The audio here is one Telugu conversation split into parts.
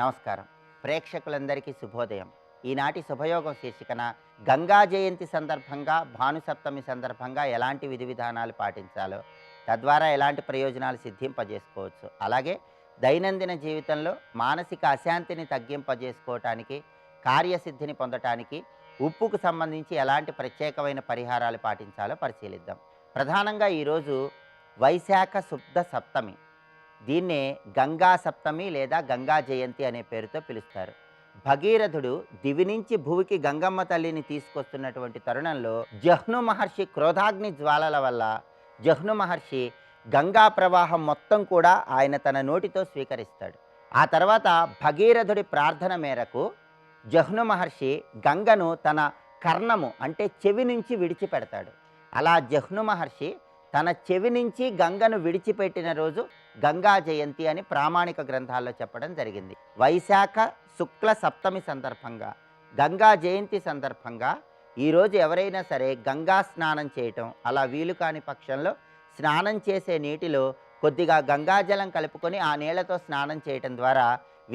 నమస్కారం. ప్రేక్షకులందరికీ శుభోదయం. ఈనాటి శుభయోగం శీర్షికన గంగా జయంతి సందర్భంగా, భానుసప్తమి సందర్భంగా ఎలాంటి విధి విధానాలు పాటించాలో, తద్వారా ఎలాంటి ప్రయోజనాలు సిద్ధింపజేసుకోవచ్చు, అలాగే దైనందిన జీవితంలో మానసిక అశాంతిని తగ్గింపజేసుకోవటానికి, కార్యసిద్ధిని పొందటానికి ఉప్పుకు సంబంధించి ఎలాంటి ప్రత్యేకమైన పరిహారాలు పాటించాలో పరిశీలిద్దాం. ప్రధానంగా ఈరోజు వైశాఖ శుద్ధ సప్తమి. దీన్నే గంగా సప్తమి లేదా గంగా జయంతి అనే పేరుతో పిలుస్తారు. భగీరథుడు దివి నుంచి భూమికి గంగమ్మ తల్లిని తీసుకొస్తున్నటువంటి తరుణంలో జహ్ను మహర్షి క్రోధాగ్ని జ్వాలల వల్ల జహ్ను మహర్షి గంగా ప్రవాహం మొత్తం కూడా ఆయన తన నోటితో స్వీకరిస్తాడు. ఆ తర్వాత భగీరథుడి ప్రార్థన మేరకు జహ్ను మహర్షి గంగను తన కర్ణము అంటే చెవి నుంచి విడిచిపెడతాడు. అలా జహ్ను మహర్షి తన చెవి నుంచి గంగను విడిచిపెట్టిన రోజు గంగా జయంతి అని ప్రామాణిక గ్రంథాల్లో చెప్పడం జరిగింది. వైశాఖ శుక్ల సప్తమి సందర్భంగా, గంగా జయంతి సందర్భంగా ఈరోజు ఎవరైనా సరే గంగా స్నానం చేయటం, అలా వీలు కాని పక్షంలో స్నానం చేసే నీటిలో కొద్దిగా గంగాజలం కలుపుకొని ఆ నీళ్లతో స్నానం చేయటం ద్వారా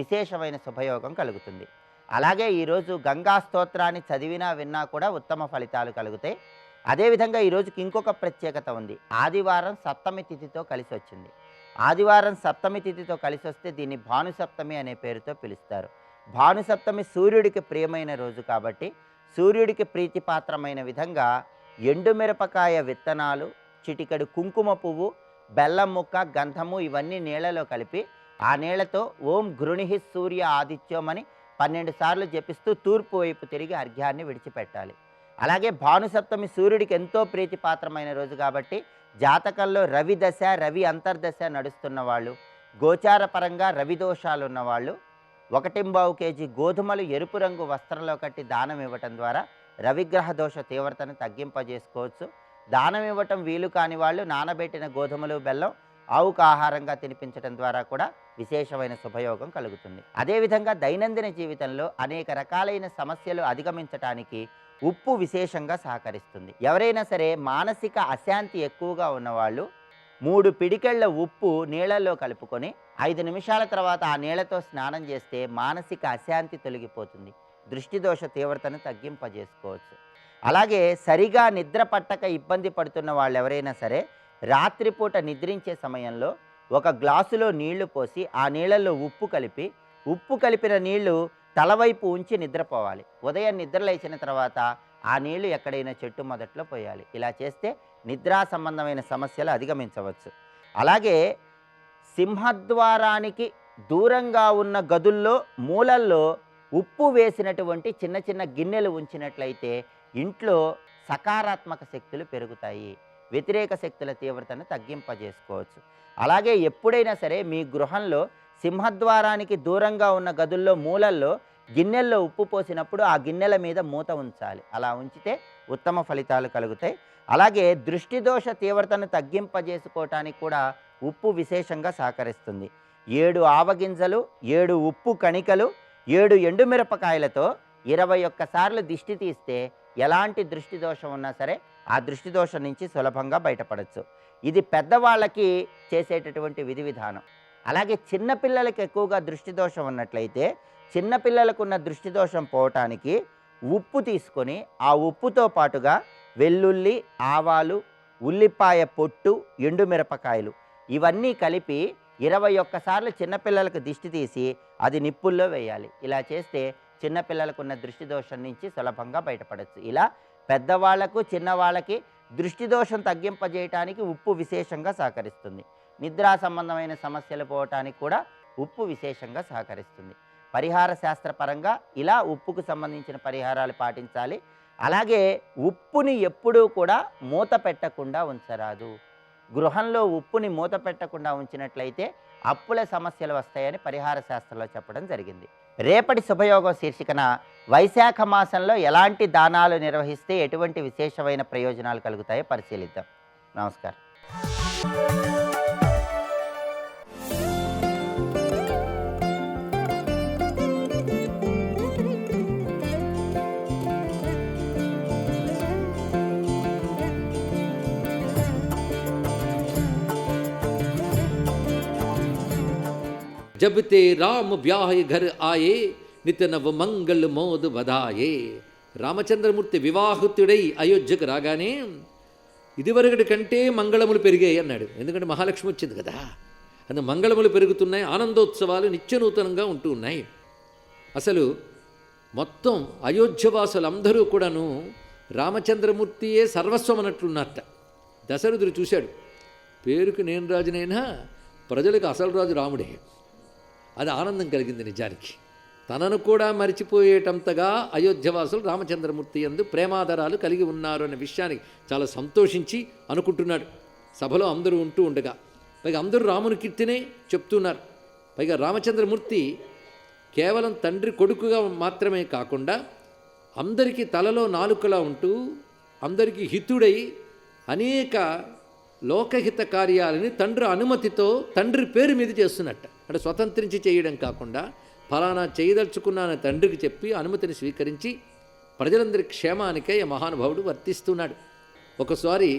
విశేషమైన శుభయోగం కలుగుతుంది. అలాగే ఈరోజు గంగా స్తోత్రాన్ని చదివినా విన్నా కూడా ఉత్తమ ఫలితాలు కలుగుతాయి. అదేవిధంగా ఈరోజుకి ఇంకొక ప్రత్యేకత ఉంది. ఆదివారం సప్తమి తిథితో కలిసి వచ్చింది. ఆదివారం సప్తమి తిథితో కలిసి వస్తే దీన్ని భానుసప్తమి అనే పేరుతో పిలుస్తారు. భానుసప్తమి సూర్యుడికి ప్రియమైన రోజు కాబట్టి సూర్యుడికి ప్రీతిపాత్రమైన విధంగా ఎండుమిరపకాయ విత్తనాలు, చిటికెడు కుంకుమ పువ్వు, బెల్లం ముక్క, గంధము ఇవన్నీ నీళ్లలో కలిపి ఆ నీళ్లతో ఓం గృణిహి సూర్య ఆదిత్యం అని 12 సార్లు జపిస్తూ తూర్పు వైపు తిరిగి అర్ఘ్యాన్ని విడిచిపెట్టాలి. అలాగే భానుసప్తమి సూర్యుడికి ఎంతో ప్రీతిపాత్రమైన రోజు కాబట్టి జాతకంలో రవి దశ, రవి అంతర్దశ నడుస్తున్న వాళ్ళు, గోచార పరంగా రవి దోషాలు ఉన్నవాళ్ళు 1.25 కేజీ గోధుమలు ఎరుపు రంగు వస్త్రంలో కట్టి దానం ఇవ్వటం ద్వారా రవిగ్రహ దోష తీవ్రతను తగ్గింపజేసుకోవచ్చు. దానం ఇవ్వటం వీలు కాని వాళ్ళు నానబెట్టిన గోధుమలు, బెల్లం ఆవుకు ఆహారంగా తినిపించడం ద్వారా కూడా విశేషమైన శుభయోగం కలుగుతుంది. అదేవిధంగా దైనందిన జీవితంలో అనేక రకాలైన సమస్యలు అధిగమించటానికి ఉప్పు విశేషంగా సహకరిస్తుంది. ఎవరైనా సరే మానసిక అశాంతి ఎక్కువగా ఉన్నవాళ్ళు 3 పిడికెళ్ల ఉప్పు నీళ్లలో కలుపుకొని 5 నిమిషాల తర్వాత ఆ నీళ్లతో స్నానం చేస్తే మానసిక అశాంతి తొలగిపోతుంది. దృష్టి దోష తీవ్రతను తగ్గింపజేసుకోవచ్చు. అలాగే సరిగా నిద్ర పట్టక ఇబ్బంది పడుతున్న వాళ్ళు ఎవరైనా సరే రాత్రిపూట నిద్రించే సమయంలో 1 గ్లాసులో నీళ్లు పోసి ఆ నీళ్లలో ఉప్పు కలిపిన నీళ్లు తలవైపు ఉంచి నిద్రపోవాలి. ఉదయం నిద్ర లేచిన తర్వాత ఆ నీళ్లు ఎక్కడైనా చెట్టు మొదట్లో పోయాలి. ఇలా చేస్తే నిద్రా సంబంధమైన సమస్యలు అధిగమించవచ్చు. అలాగే సింహద్వారానికి దూరంగా ఉన్న గదుల్లో మూలల్లో ఉప్పు వేసినటువంటి చిన్న చిన్న గిన్నెలు ఉంచినట్లయితే ఇంట్లో సకారాత్మక శక్తులు పెరుగుతాయి. వ్యతిరేక శక్తుల తీవ్రతను తగ్గింపజేసుకోవచ్చు. అలాగే ఎప్పుడైనా సరే మీ గృహంలో సింహద్వారానికి దూరంగా ఉన్న గదుల్లో మూలల్లో గిన్నెల్లో ఉప్పు పోసినప్పుడు ఆ గిన్నెల మీద మూత ఉంచాలి. అలా ఉంచితే ఉత్తమ ఫలితాలు కలుగుతాయి. అలాగే దృష్టి దోష తీవ్రతను తగ్గింపజేసుకోవటానికి కూడా ఉప్పు విశేషంగా సహకరిస్తుంది. 7 ఆవగింజలు, 7 ఉప్పు కణికలు, 7 ఎండుమిరపకాయలతో 21 సార్లు దిష్టి తీస్తే ఎలాంటి దృష్టి దోషం ఉన్నా సరే ఆ దృష్టి దోషం నుంచి సులభంగా బయటపడవచ్చు. ఇది పెద్దవాళ్ళకి చేసేటటువంటి విధి విధానం. అలాగే చిన్నపిల్లలకి ఎక్కువగా దృష్టి దోషం ఉన్నట్లయితే చిన్నపిల్లలకు ఉన్న దృష్టి దోషం పోవటానికి ఉప్పు తీసుకొని ఆ ఉప్పుతో పాటుగా వెల్లుల్లి, ఆవాలు, ఉల్లిపాయ పొట్టు, ఎండుమిరపకాయలు ఇవన్నీ కలిపి 21 సార్లు చిన్నపిల్లలకు దిష్టి తీసి అది నిప్పుల్లో వేయాలి. ఇలా చేస్తే చిన్నపిల్లలకు ఉన్న దృష్టి దోషం నుంచి సులభంగా బయటపడవచ్చు. ఇలా పెద్దవాళ్లకు, చిన్నవాళ్ళకి దృష్టి దోషం తగ్గింపజేయటానికి ఉప్పు విశేషంగా సహకరిస్తుంది. నిద్రా సంబంధమైన సమస్యలు పోవటానికి కూడా ఉప్పు విశేషంగా సహకరిస్తుంది. పరిహార శాస్త్రపరంగా ఇలా ఉప్పుకు సంబంధించిన పరిహారాలు పాటించాలి. అలాగే ఉప్పుని ఎప్పుడూ కూడా మూత పెట్టకుండా ఉంచరాదు. గృహంలో ఉప్పుని మూత పెట్టకుండా ఉంచినట్లయితే అప్పుల సమస్యలు వస్తాయని పరిహార శాస్త్రంలో చెప్పడం జరిగింది. రేపటి శుభయోగం శీర్షికన వైశాఖ మాసంలో ఎలాంటి దానాలు నిర్వహిస్తే ఎటువంటి విశేషమైన ప్రయోజనాలు కలుగుతాయో పరిశీలిద్దాం. నమస్కారం. జబ్ తే రామ బ్యాహ్ ఘర్ ఆయే నిత నవ మంగళ మోద్ బధాయే. రామచంద్రమూర్తి వివాహితుడై అయోధ్యకు రాగానే ఇదివరకటి కంటే మంగళములు పెరిగాయి అన్నాడు. ఎందుకంటే మహాలక్ష్మి వచ్చింది కదా, అందులో మంగళములు పెరుగుతున్నాయి, ఆనందోత్సవాలు నిత్యనూతనంగా ఉంటూ ఉన్నాయి. అసలు మొత్తం అయోధ్యవాసులందరూ కూడాను రామచంద్రమూర్తియే సర్వస్వం అన్నట్లున్నారట. దశరథుడు చూశాడు, పేరుకు నేను రాజునైనా ప్రజలకు అసలు రాజు రాముడే. అది ఆనందం కలిగింది నిజానికి. తనను కూడా మరిచిపోయేటంతగా అయోధ్యవాసులు రామచంద్రమూర్తి యందు ప్రేమాదరాలు కలిగి ఉన్నారు అనే విషయానికి చాలా సంతోషించి అనుకుంటున్నాడు. సభలో అందరూ ఉంటూ ఉండగా పైగా అందరూ రాముని కీర్తినే చెప్తున్నారు. పైగా రామచంద్రమూర్తి కేవలం తండ్రి కొడుకుగా మాత్రమే కాకుండా అందరికీ తలలో నాలుకలా ఉంటూ అందరికీ హితుడై అనేక లోకహిత కార్యాలని తండ్రి అనుమతితో తండ్రి పేరు మీద చేస్తున్నట్ట. అంటే స్వతంత్రించి చేయడం కాకుండా ఫలానా చేయదలుచుకున్నాన తండ్రికి చెప్పి అనుమతిని స్వీకరించి ప్రజలందరి క్షేమానికై మహానుభావుడు వర్తిస్తున్నాడు. ఒకసారి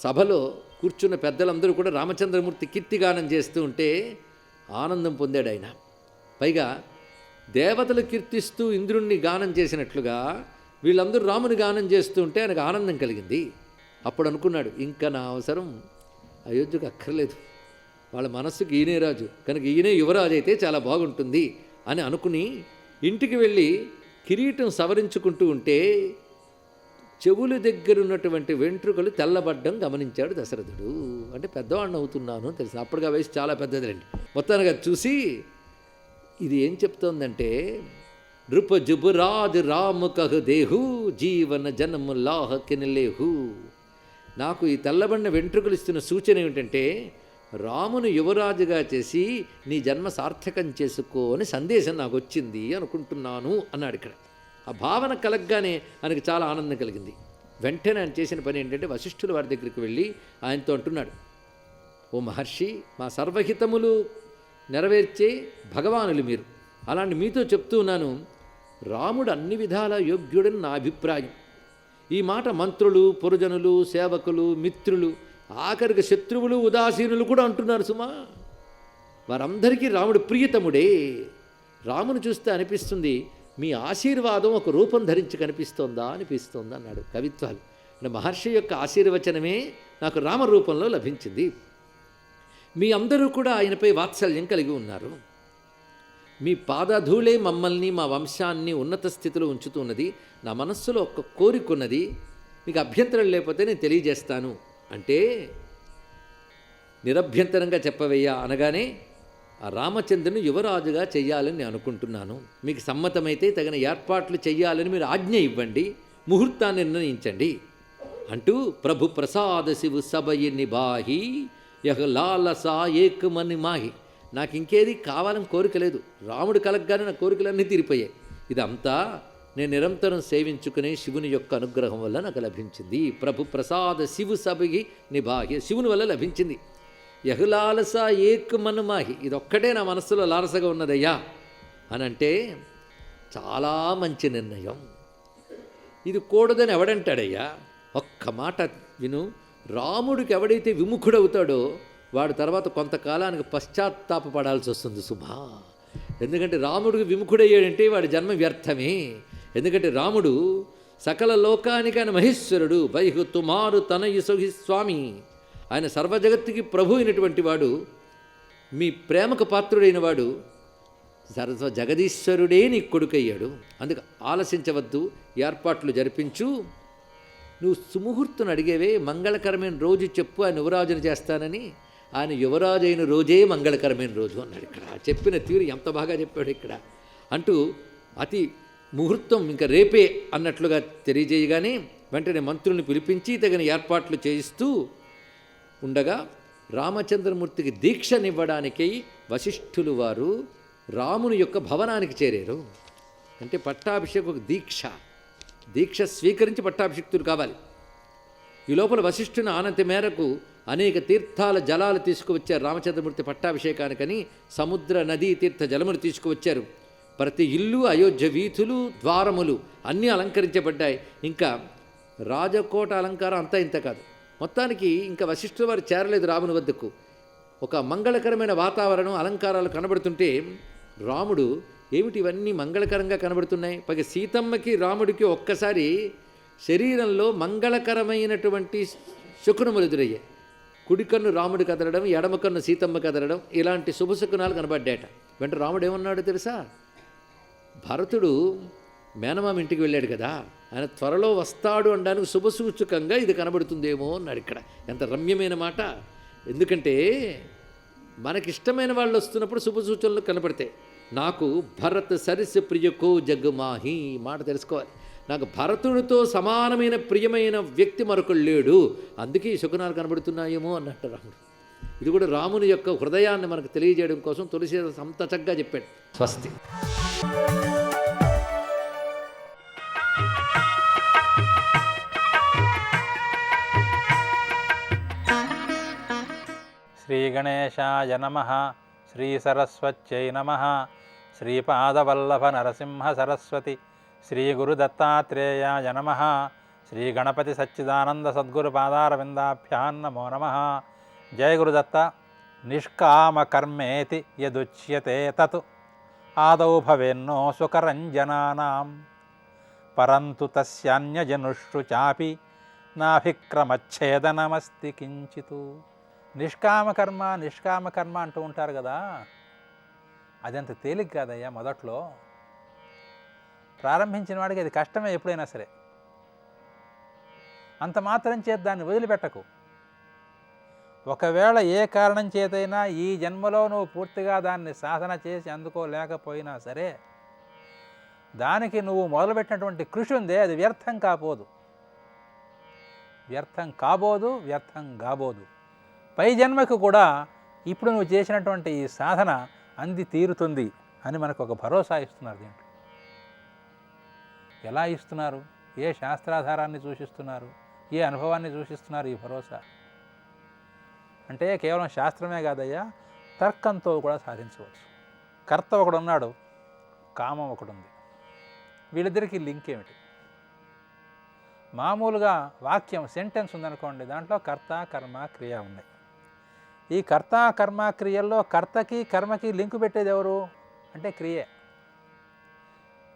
సభలో కూర్చున్న పెద్దలందరూ కూడా రామచంద్రమూర్తి కీర్తిగానం చేస్తూ ఉంటే ఆనందం పొందాడు ఆయన. పైగా దేవతలు కీర్తిస్తూ ఇంద్రుణ్ణి గానం చేసినట్లుగా వీళ్ళందరూ రాముని గానం చేస్తూ ఉంటే ఆయనకు ఆనందం కలిగింది. అప్పుడు అనుకున్నాడు, ఇంకా నా అవసరం అయోధ్యకు అక్కర్లేదు, వాళ్ళ మనస్సుకి ఈయనే రాజు కనుక ఈయనే యువరాజు అయితే చాలా బాగుంటుంది అని అనుకుని ఇంటికి వెళ్ళి కిరీటం సవరించుకుంటూ ఉంటే చెవుల దగ్గర ఉన్నటువంటి వెంట్రుకలు తెల్లబడ్డం గమనించాడు దశరథుడు. అంటే పెద్దవాడిని అవుతున్నాను తెలిసింది. అప్పటిగా వయసు చాలా పెద్దదిలేండి. మొత్తానికి అది చూసి ఇది ఏం చెప్తోందంటే, నృప జుబురాజు రాము కహు దేహు జీవన జనము లాహ కెనలేహు. నాకు ఈ తెల్లబడిన వెంట్రుకలు ఇస్తున్న సూచన ఏమిటంటే, రామును యువరాజుగా చేసి నీ జన్మ సార్థకం చేసుకో అని సందేశం నాకు వచ్చింది అనుకుంటున్నాను అన్నాడు. ఇక్కడ ఆ భావన కలగ్గానే ఆయనకు చాలా ఆనందం కలిగింది. వెంటనే ఆయన చేసిన పని ఏంటంటే వశిష్ఠుల వారి దగ్గరికి వెళ్ళి ఆయనతో అంటున్నాడు, ఓ మహర్షి, మా సర్వహితములు నెరవేర్చే భగవానులు మీరు, అలాంటి మీతో చెప్తూ ఉన్నాను, రాముడు అన్ని విధాల యోగ్యుడని నా అభిప్రాయం. ఈ మాట మంత్రులు, పురజనులు, సేవకులు, మిత్రులు, ఆఖరికి శత్రువులు, ఉదాసీనులు కూడా అంటున్నారు సుమా. వారందరికీ రాముడు ప్రియతముడే. రామును చూస్తే అనిపిస్తుంది మీ ఆశీర్వాదం ఒక రూపం ధరించి కనిపిస్తోందా అనిపిస్తోందా అన్నాడు. కవిత్వాలు అంటే మహర్షి యొక్క ఆశీర్వచనమే నాకు రామరూపంలో లభించింది. మీ అందరూ కూడా ఆయనపై వాత్సల్యం కలిగి ఉన్నారు. మీ పాదధూళే మమ్మల్ని, మా వంశాన్ని ఉన్నత స్థితిలో ఉంచుతున్నది. నా మనస్సులో ఒక కోరికున్నది, మీకు అభ్యంతరం లేకపోతే నేను తెలియజేస్తాను అంటే, నిరభ్యంతరంగా చెప్పవయ్యా అనగానే, ఆ రామచంద్రుని యువరాజుగా చెయ్యాలని నేను అనుకుంటున్నాను. మీకు సమ్మతమైతే తగిన ఏర్పాట్లు చెయ్యాలని మీరు ఆజ్ఞ ఇవ్వండి, ముహూర్తాన్ని నిర్ణయించండి అంటూ ప్రభు ప్రసాద శివు సభయి నిబాహి యహ లాలసా ఏకమని మాహి. నాకు ఇంకేది కావాలని కోరిక లేదు, రాముడు కలగ్గానే నా కోరికలన్నీ తీరిపోయాయి. ఇదంతా నేను నిరంతరం సేవించుకునే శివుని యొక్క అనుగ్రహం వల్ల నాకు లభించింది. ప్రభు ప్రసాద శివు సభకి నిబాహి, శివుని వల్ల లభించింది. యహులాలస ఏక్ మనుమాహి, ఇదొక్కటే నా మనస్సులో లాలసగా ఉన్నదయ్యా అని అంటే చాలా మంచి నిర్ణయం. ఇది కూడదని ఎవడంటాడయ్యా? ఒక్క మాట విను, రాముడికి ఎవడైతే విముఖుడవుతాడో వాడు తర్వాత కొంతకాలానికి పశ్చాత్తాపపడాల్సి వస్తుంది సుమా. ఎందుకంటే రాముడికి విముఖుడయ్యాడంటే వాడి జన్మ వ్యర్థమే. ఎందుకంటే రాముడు సకల లోకానికి ఆయన మహేశ్వరుడు, బైహు తుమారు తనయు సొహి స్వామి, ఆయన సర్వజగత్తుకి ప్రభు అయినటువంటి వాడు, మీ ప్రేమకు పాత్రుడైన వాడు, సర్వ జగదీశ్వరుడే నీ కొడుకయ్యాడు. అందుకు ఆలసించవద్దు, ఏర్పాట్లు జరిపించు. నువ్వు సుముహూర్తుని అడిగేవే, మంగళకరమైన రోజు చెప్పు, ఆయన యువరాజుని చేస్తానని. ఆయన యువరాజు అయిన రోజే మంగళకరమైన రోజు అన్నాడు. ఇక్కడ చెప్పిన తీరు ఎంత బాగా చెప్పాడు ఇక్కడ అంటూ అతి ముహూర్తం ఇంకా రేపే అన్నట్లుగా తెలియజేయగానే వెంటనే మంత్రుల్ని పిలిపించి తగిన ఏర్పాట్లు చేయిస్తూ ఉండగా రామచంద్రమూర్తికి దీక్షనివ్వడానికై వశిష్ఠులు వారు రాముని యొక్క భవనానికి చేరారు. అంటే పట్టాభిషేకం ఒక దీక్ష స్వీకరించి పట్టాభిషిక్తులు కావాలి. ఈ లోపల వశిష్ఠుని ఆనతి మేరకు అనేక తీర్థాల జలాలు తీసుకువచ్చారు రామచంద్రమూర్తి పట్టాభిషేకానికని. సముద్ర నదీ తీర్థ జలములు తీసుకువచ్చారు. ప్రతి ఇల్లు, అయోధ్య వీధులు, ద్వారములు అన్నీ అలంకరించబడ్డాయి. ఇంకా రాజకోట అలంకారం అంతా ఇంత కాదు. మొత్తానికి ఇంకా వశిష్ఠుల వారు చేరలేదు రాముని వద్దకు. ఒక మంగళకరమైన వాతావరణం అలంకారాలు కనబడుతుంటే రాముడు ఏమిటి ఇవన్నీ మంగళకరంగా కనబడుతున్నాయి. పైగా సీతమ్మకి రాముడికి ఒక్కసారి శరీరంలో మంగళకరమైనటువంటి శకునములు ఎదురయ్యాయి. కుడి కన్ను రాముడు కదలడం, ఎడమ కన్ను సీతమ్మ కదలడం, ఇలాంటి శుభశకునాలు కనబడ్డాయట. వెంట రాముడు ఏమన్నాడు తెలుసా? భరతుడు మేనమామ ఇంటికి వెళ్ళాడు కదా, ఆయన త్వరలో వస్తాడు అనడానికి శుభసూచకంగా ఇది కనబడుతుందేమో అన్నాడు. ఇక్కడ ఎంత రమ్యమైన మాట. ఎందుకంటే మనకిష్టమైన వాళ్ళు వస్తున్నప్పుడు శుభసూచనలు కనబడతాయి. నాకు భరత్ సరిస్ ప్రియకో జగ్గుమాహి మాట తెలుసుకోవాలి. నాకు భరతుడితో సమానమైన ప్రియమైన వ్యక్తి మరొకడు లేడు, అందుకే ఈ శకునాలు కనబడుతున్నాయేమో అన్నట్టు రాముడు. ఇది కూడా రాముని యొక్క హృదయాన్ని మనకు తెలియజేయడం కోసం తులసీదాస్ అంత చక్కగా చెప్పాడు. స్వస్తి. శ్రీగణేశాయ నమః. శ్రీసరస్వత్యై నమః. శ్రీపాదవల్లభ నరసింహ సరస్వతి శ్రీగురుదత్తాత్రేయాయ నమః. శ్రీగణపతి సచ్చిదానంద సద్గురు పాదారవిందాభ్యాం నమో నమః. జయ గురుదత్త. నిష్కామకర్మేతి యదుచ్యతే తత్ ఆదౌ భవేన్నో సుకరంజనానాం పరంతు తస్యాన్యజనుషు చాపి నాభిక్రమచ్ఛేదనమస్తి కించితు. నిష్కామకర్మ నిష్కామకర్మ అంటూ ఉంటారు కదా, అదంత తేలిక కాదయ్యా. మొదట్లో ప్రారంభించిన వాడికి అది కష్టమే ఎప్పుడైనా సరే. అంత మాత్రం చేత దాన్ని వదిలిపెట్టకు. ఒకవేళ ఏ కారణం చేతైనా ఈ జన్మలో నువ్వు పూర్తిగా దాన్ని సాధన చేసి అందుకోలేకపోయినా సరే, దానికి నువ్వు మొదలుపెట్టినటువంటి కృషి ఉందే అది వ్యర్థం కాబోదు, వ్యర్థం కాబోదు, వ్యర్థం కాబోదు. పై జన్మకు కూడా ఇప్పుడు నువ్వు చేసినటువంటి ఈ సాధన అంది తీరుతుంది అని మనకు ఒక భరోసా ఇస్తున్నారు. దీంట్లో ఎలా ఇస్తున్నారు? ఏ శాస్త్రాధారాన్ని సూచిస్తున్నారు? ఏ అనుభవాన్ని సూచిస్తున్నారు ఈ భరోసా? అంటే కేవలం శాస్త్రమే కాదయ్యా, తర్కంతో కూడా సాధించవచ్చు. కర్త ఒకడు ఉన్నాడు, కామం ఒకడు ఉంది. వీళ్ళిద్దరికీ లింక్ ఏమిటి? మామూలుగా వాక్యం సెంటెన్స్ ఉందనుకోండి, దాంట్లో కర్త కర్మ క్రియ ఉన్నాయి. ఈ కర్త కర్మ క్రియల్లో కర్తకి కర్మకి లింకు పెట్టేది ఎవరు అంటే క్రియే.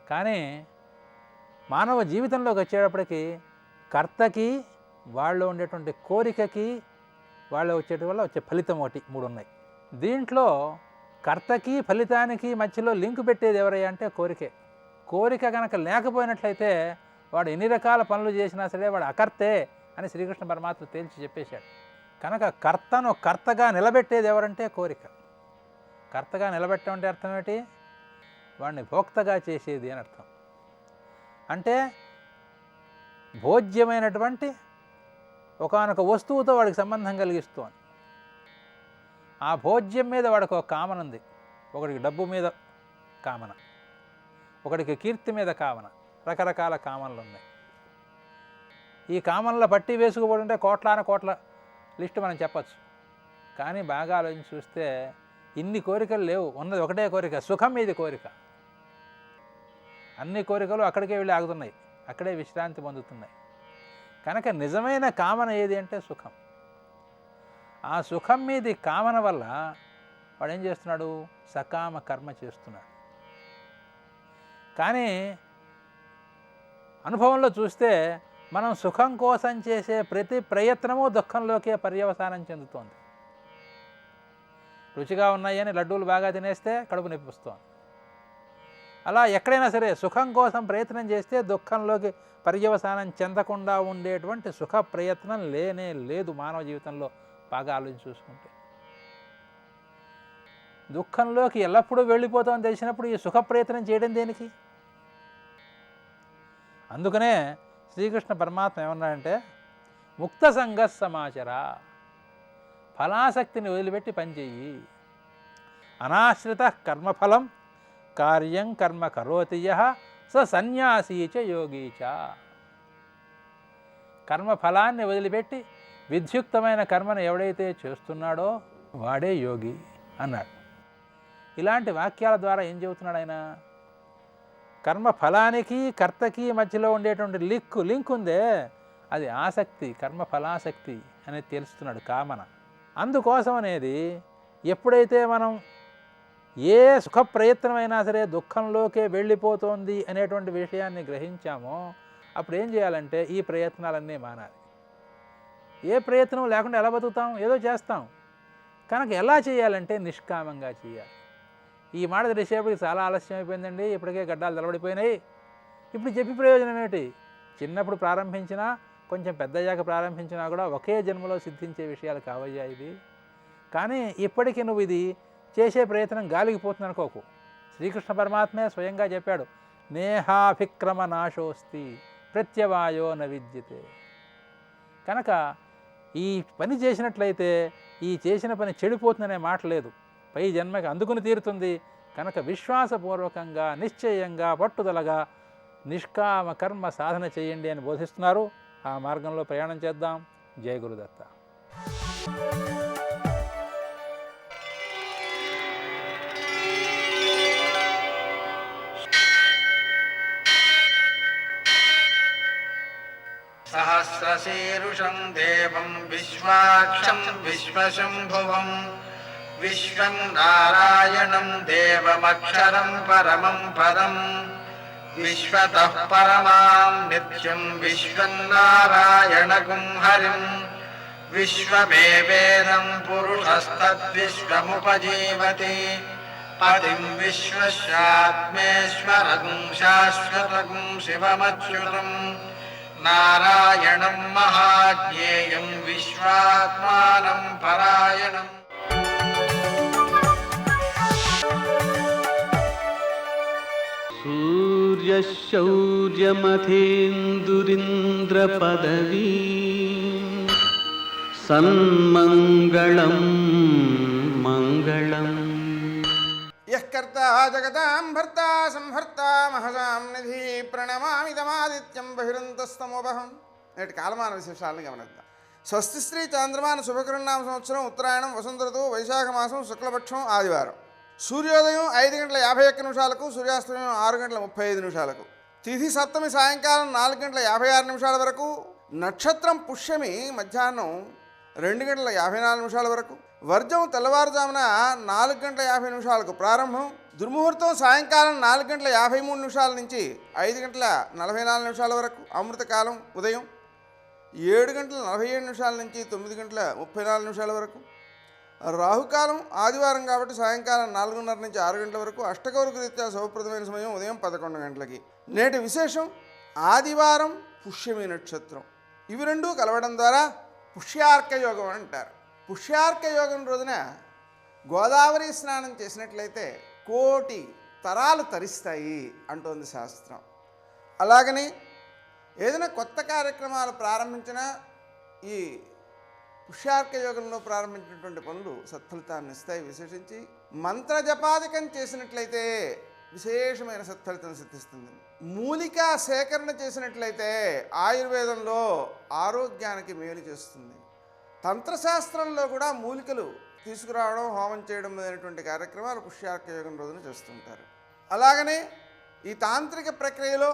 కానీ మానవ జీవితంలోకి వచ్చేటప్పటికి కర్తకి వాళ్ళు ఉండేటువంటి కోరికకి వాళ్ళు వచ్చేటి వల్ల వచ్చే ఫలితం ఒకటి, మూడు ఉన్నాయి. దీంట్లో కర్తకి ఫలితానికి మధ్యలో లింకు పెట్టేది ఎవరయ్యా అంటే కోరికే. కోరిక కనుక లేకపోయినట్లయితే వాడు ఎన్ని రకాల పనులు చేసినా సరే వాడు అకర్తే అని శ్రీకృష్ణ పరమాత్మ తేల్చి చెప్పేశాడు. కనుక కర్తను కర్తగా నిలబెట్టేది ఎవరంటే కోరిక. కర్తగా నిలబెట్టడం అంటే అర్థం ఏంటి? వాడిని భోక్తగా చేసేది అని అర్థం. అంటే భోజ్యమైనటువంటి ఒకానొక వస్తువుతో వాడికి సంబంధం కలిగిస్తోంది. ఆ భోజ్యం మీద వాడికి ఒక కామన ఉంది. ఒకడికి డబ్బు మీద కామన, ఒకడికి కీర్తి మీద కామన, రకరకాల కామనలు ఉన్నాయి. ఈ కామన్ల పట్టి వేసుకుపోతుంటే కోట్ల లిస్టు మనం చెప్పచ్చు. కానీ బాగా ఆలోచించి చూస్తే ఇన్ని కోరికలు లేవు, ఉన్నది ఒకటే కోరిక, సుఖం మీద కోరిక. అన్ని కోరికలు అక్కడికే వెళ్ళి ఆగుతున్నాయి, అక్కడే విశ్రాంతి పొందుతున్నాయి. కనుక నిజమైన కామన ఏది అంటే సుఖం. ఆ సుఖం మీది కామన వల్ల వాడు ఏం చేస్తున్నాడు? సకామ కర్మ చేస్తున్నాడు. కానీ అనుభవంలో చూస్తే మనం సుఖం కోసం చేసే ప్రతి ప్రయత్నము దుఃఖంలోకే పర్యవసానం చెందుతోంది. రుచిగా ఉన్నాయని లడ్డూలు బాగా తినేస్తే కడుపు నొప్పి వస్తుంది. అలా ఎక్కడైనా సరే సుఖం కోసం ప్రయత్నం చేస్తే దుఃఖంలోకి పర్యవసానం చెందకుండా ఉండేటువంటి సుఖ ప్రయత్నం లేనే లేదు మానవ జీవితంలో. బాగా ఆలోచించి చూసుకుంటే దుఃఖంలోకి ఎల్లప్పుడూ వెళ్ళిపోతామని తెలిసినప్పుడు ఈ సుఖ ప్రయత్నం చేయడం దేనికి? అందుకనే శ్రీకృష్ణ పరమాత్మ ఏమన్నాడంటే ముక్త సంగ సమాచర, ఫలాసక్తిని వదిలిపెట్టి పనిచేయి. అనాశ్రిత కర్మఫలం కార్యం కర్మ కరోతి యః స సన్యాసీ చ యోగీ చ. కర్మఫలాన్ని వదిలిపెట్టి విద్యుక్తమైన కర్మను ఎవడైతే చేస్తున్నాడో వాడే యోగి అన్నాడు. ఇలాంటి వాక్యాల ద్వారా ఏం చెబుతున్నాడు ఆయన? కర్మఫలానికి కర్తకి మధ్యలో ఉండేటువంటి లింక్ ఉందే, అది ఆసక్తి, కర్మఫలాసక్తి అనేది తెలుస్తున్నాడు, కామన. అందుకోసం అనేది ఎప్పుడైతే మనం ఏ సుఖ ప్రయత్నమైనా సరే దుఃఖంలోకే వెళ్ళిపోతోంది అనేటువంటి విషయాన్ని గ్రహించామో అప్పుడు ఏం చేయాలంటే ఈ ప్రయత్నాలన్నీ మానాలి. ఏ ప్రయత్నం లేకుండా ఎలా బతుకుతాం? ఏదో చేస్తాం. కనుక ఎలా చేయాలంటే నిష్కామంగా చేయాలి. ఈ మాట తెలిసేపటికి చాలా ఆలస్యం అయిపోయిందండి, ఇప్పటికే గడ్డాలు తలబడిపోయినాయి, ఇప్పుడు చెప్పి ప్రయోజనం ఏమిటి? చిన్నప్పుడు ప్రారంభించినా కొంచెం పెద్దయ్యాక ప్రారంభించినా కూడా ఒకే జన్మలో సిద్ధించే విషయాలు కావయ్యా ఇవి. కానీ ఇప్పటికీ నువ్వు ఇది చేసే ప్రయత్నం గాలికి పోతుంది అనుకోకు. శ్రీకృష్ణ పరమాత్మే స్వయంగా చెప్పాడు, నేహాభిక్రమ నాశోస్తి ప్రత్యవాయో న విద్యతే. కనుక ఈ పని చేసినట్లయితే ఈ చేసిన పని చెడిపోతుందనే మాట లేదు, పై జన్మకి అందుకుని తీరుతుంది. కనుక విశ్వాసపూర్వకంగా నిశ్చయంగా పట్టుదలగా నిష్కామ కర్మ సాధన చేయండి అని బోధిస్తున్నారు. ఆ మార్గంలో ప్రయాణం చేద్దాం. జయ గురుదత్త. సహస్రశీరుషం దేవం విశ్వాక్షం విశ్వశంభువం విశ్వం నారాయణం దేవమక్షరం పరమం పదం విశ్వతః పరమాం నిత్యం విశ్వం నారాయణగుం హరిం విశ్వమేవేదం పురుషస్తద్విశ్వముపజీవతి పతిం విశ్వస్యాత్మేశ్వరం శాశ్వతగుం శివమచ్యుతం నారాయణం మహాజ్ఞేయం విశ్వాత్మానం పరాయణం. సూర్యశౌర్యమథేందురింద్రపదవీ సన్మంగళం మంగళం. యః కర్తా జగతాం భర్తా సంహర్తా మహసాం నిధి ప్రణమామి తమాదిత్యం బహిరంతస్తమోపహం. నేటి కాలమాన విశేషాలను గమనిద్దాం. స్వస్తి శ్రీ చాంద్రమాన శుభకృన్నామ సంవత్సరం ఉత్తరాయణం వసంత ఋతువు వైశాఖ మాసం శుక్లపక్షం ఆదివారం. సూర్యోదయం 5:51 సూర్యాస్తమయం 6:35. తిథి సప్తమి సాయంకాలం 4:56 వరకు. నక్షత్రం పుష్యమి మధ్యాహ్నం 2:54 వరకు. వర్జం తెల్లవారుజామున 4:50 ప్రారంభం. దుర్ముహూర్తం సాయంకాలం 4:53 నుంచి 5:44 వరకు. అమృతకాలం ఉదయం 7:47 నుంచి 9:34 వరకు. రాహుకాలం ఆదివారం కాబట్టి సాయంకాలం 4:30 నుంచి 6 గంటల వరకు. అష్టకౌరుకు రీత్యా శుభప్రదమైన సమయం ఉదయం 11 గంటలకి. నేటి విశేషం ఆదివారం పుష్యమి నక్షత్రం. ఇవి రెండూ కలవడం ద్వారా పుష్యార్క యోగం అంటారు. పుష్యార్క యోగం రోజున గోదావరి స్నానం చేసినట్లయితే 1,000,000 తరాలు తరిస్తాయి అంటోంది శాస్త్రం. అలాగని ఏదైనా కొత్త కార్యక్రమాలు ప్రారంభించినా ఈ పుష్యార్క యోగంలో ప్రారంభించినటువంటి పనులు సత్ఫలితాన్ని ఇస్తాయి. విశేషించి మంత్ర జపాదికం చేసినట్లయితే విశేషమైన సత్ఫలితం సిద్ధిస్తుంది. మూలికా సేకరణ చేసినట్లయితే ఆయుర్వేదంలో ఆరోగ్యానికి మేలు చేస్తుంది. తంత్రశాస్త్రంలో కూడా మూలికలు తీసుకురావడం, హోమం చేయడం అనేటువంటి కార్యక్రమాలు పుష్యార్క యోగం రోజున చేస్తుంటారు. అలాగనే ఈ తాంత్రిక ప్రక్రియలో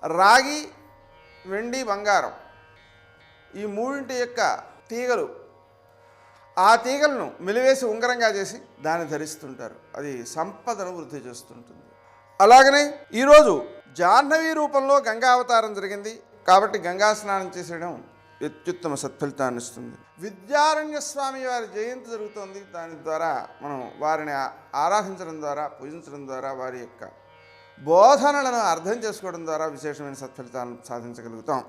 రాగి, వెండి, బంగారం ఈ మూడింటి యొక్క తీగలు, ఆ తీగలను మెలివేసి ఉంగరంగా చేసి దాన్ని ధరిస్తుంటారు. అది సంపదను వృద్ధి చేస్తుంటుంది. అలాగనే ఈరోజు జాహ్నవి రూపంలో గంగా అవతారం జరిగింది కాబట్టి గంగా స్నానం చేసేయడం అత్యుత్తమ సత్ఫలితాన్ని ఇస్తుంది. విద్యారణ్య స్వామి వారి జయంతి జరుగుతోంది. దాని ద్వారా మనం వారిని ఆరాధించడం ద్వారా, పూజించడం ద్వారా, వారి యొక్క బోధనలను అర్థం చేసుకోవడం ద్వారా విశేషమైన సత్ఫలితాలను సాధించగలుగుతాం.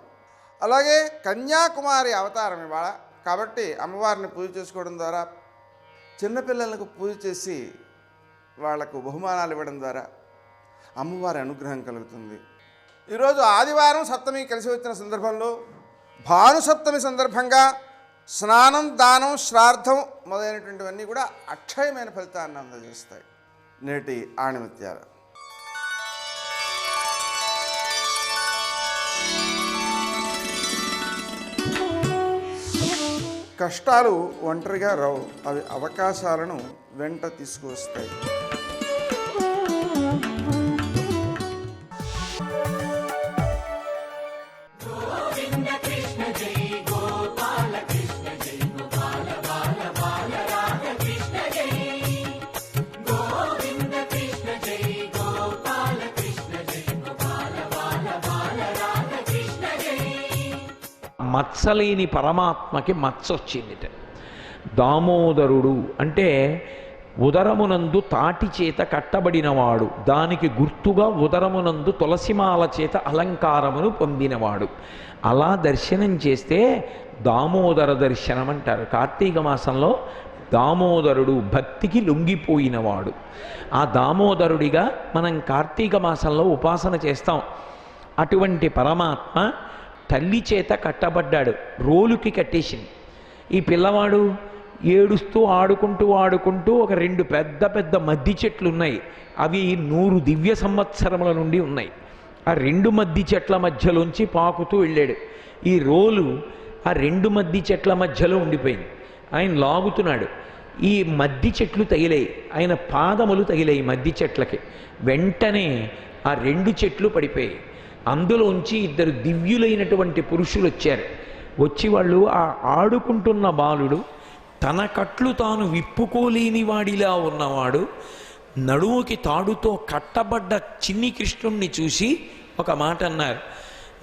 అలాగే కన్యాకుమారి అవతారం ఇవాళ కాబట్టి అమ్మవారిని పూజ చేసుకోవడం ద్వారా, చిన్నపిల్లలకు పూజ చేసి వాళ్లకు బహుమానాలు ఇవ్వడం ద్వారా అమ్మవారి అనుగ్రహం కలుగుతుంది. ఈరోజు ఆదివారం సప్తమి కలిసి వచ్చిన సందర్భంలో భానుసప్తమి సందర్భంగా స్నానం, దానం, శ్రాద్ధం మొదలైనటువంటివన్నీ కూడా అక్షయమైన ఫలితాన్ని అందజేస్తాయి. నేటి ఆణిముత్యాలు. కష్టాలు ఒంటరిగా రావు, అవి అవకాశాలను వెంట తీసుకువస్తాయి. Jai Gopala Krishna Jai Gopala Bala Bala Radha Krishna Jai మత్సలేని పరమాత్మకి మత్స వచ్చిందిట. దామోదరుడు అంటే ఉదరమునందు తాటి చేత కట్టబడినవాడు, దానికి గుర్తుగా ఉదరమునందు తులసిమాల చేత అలంకారమును పొందినవాడు. అలా దర్శనం చేస్తే దామోదర దర్శనం అంటారు. కార్తీక మాసంలో దామోదరుడు భక్తికి లొంగిపోయినవాడు. ఆ దామోదరుడిగా మనం కార్తీక మాసంలో ఉపాసన చేస్తాం. అటువంటి పరమాత్మ తల్లి చేత కట్టబడ్డాడు, రోలుకి కట్టేసింది. ఈ పిల్లవాడు ఏడుస్తూ ఆడుకుంటూ ఒక 2 పెద్ద పెద్ద మద్ది చెట్లు ఉన్నాయి. అవి 100 దివ్య సంవత్సరముల నుండి ఉన్నాయి. ఆ 2 మద్ది చెట్ల మధ్యలోంచి పాకుతూ వెళ్ళాడు. ఈ రోలు ఆ 2 మద్ది చెట్ల మధ్యలో ఉండిపోయింది. ఆయన లాగుతున్నాడు. ఈ మద్ది చెట్లు తగిలాయి, ఆయన పాదములు తగిలాయి మద్ది చెట్లకి. వెంటనే ఆ 2 చెట్లు పడిపోయాయి. అందులోంచి 2 దివ్యులైనటువంటి పురుషులు వచ్చారు. వచ్చి వాళ్ళు ఆ ఆడుకుంటున్న బాలుడు తన కట్లు తాను విప్పుకోలేని వాడిలా ఉన్నవాడు, నడుముకి తాడుతో కట్టబడ్డ చిన్ని కృష్ణుణ్ణి చూసి ఒక మాట అన్నారు.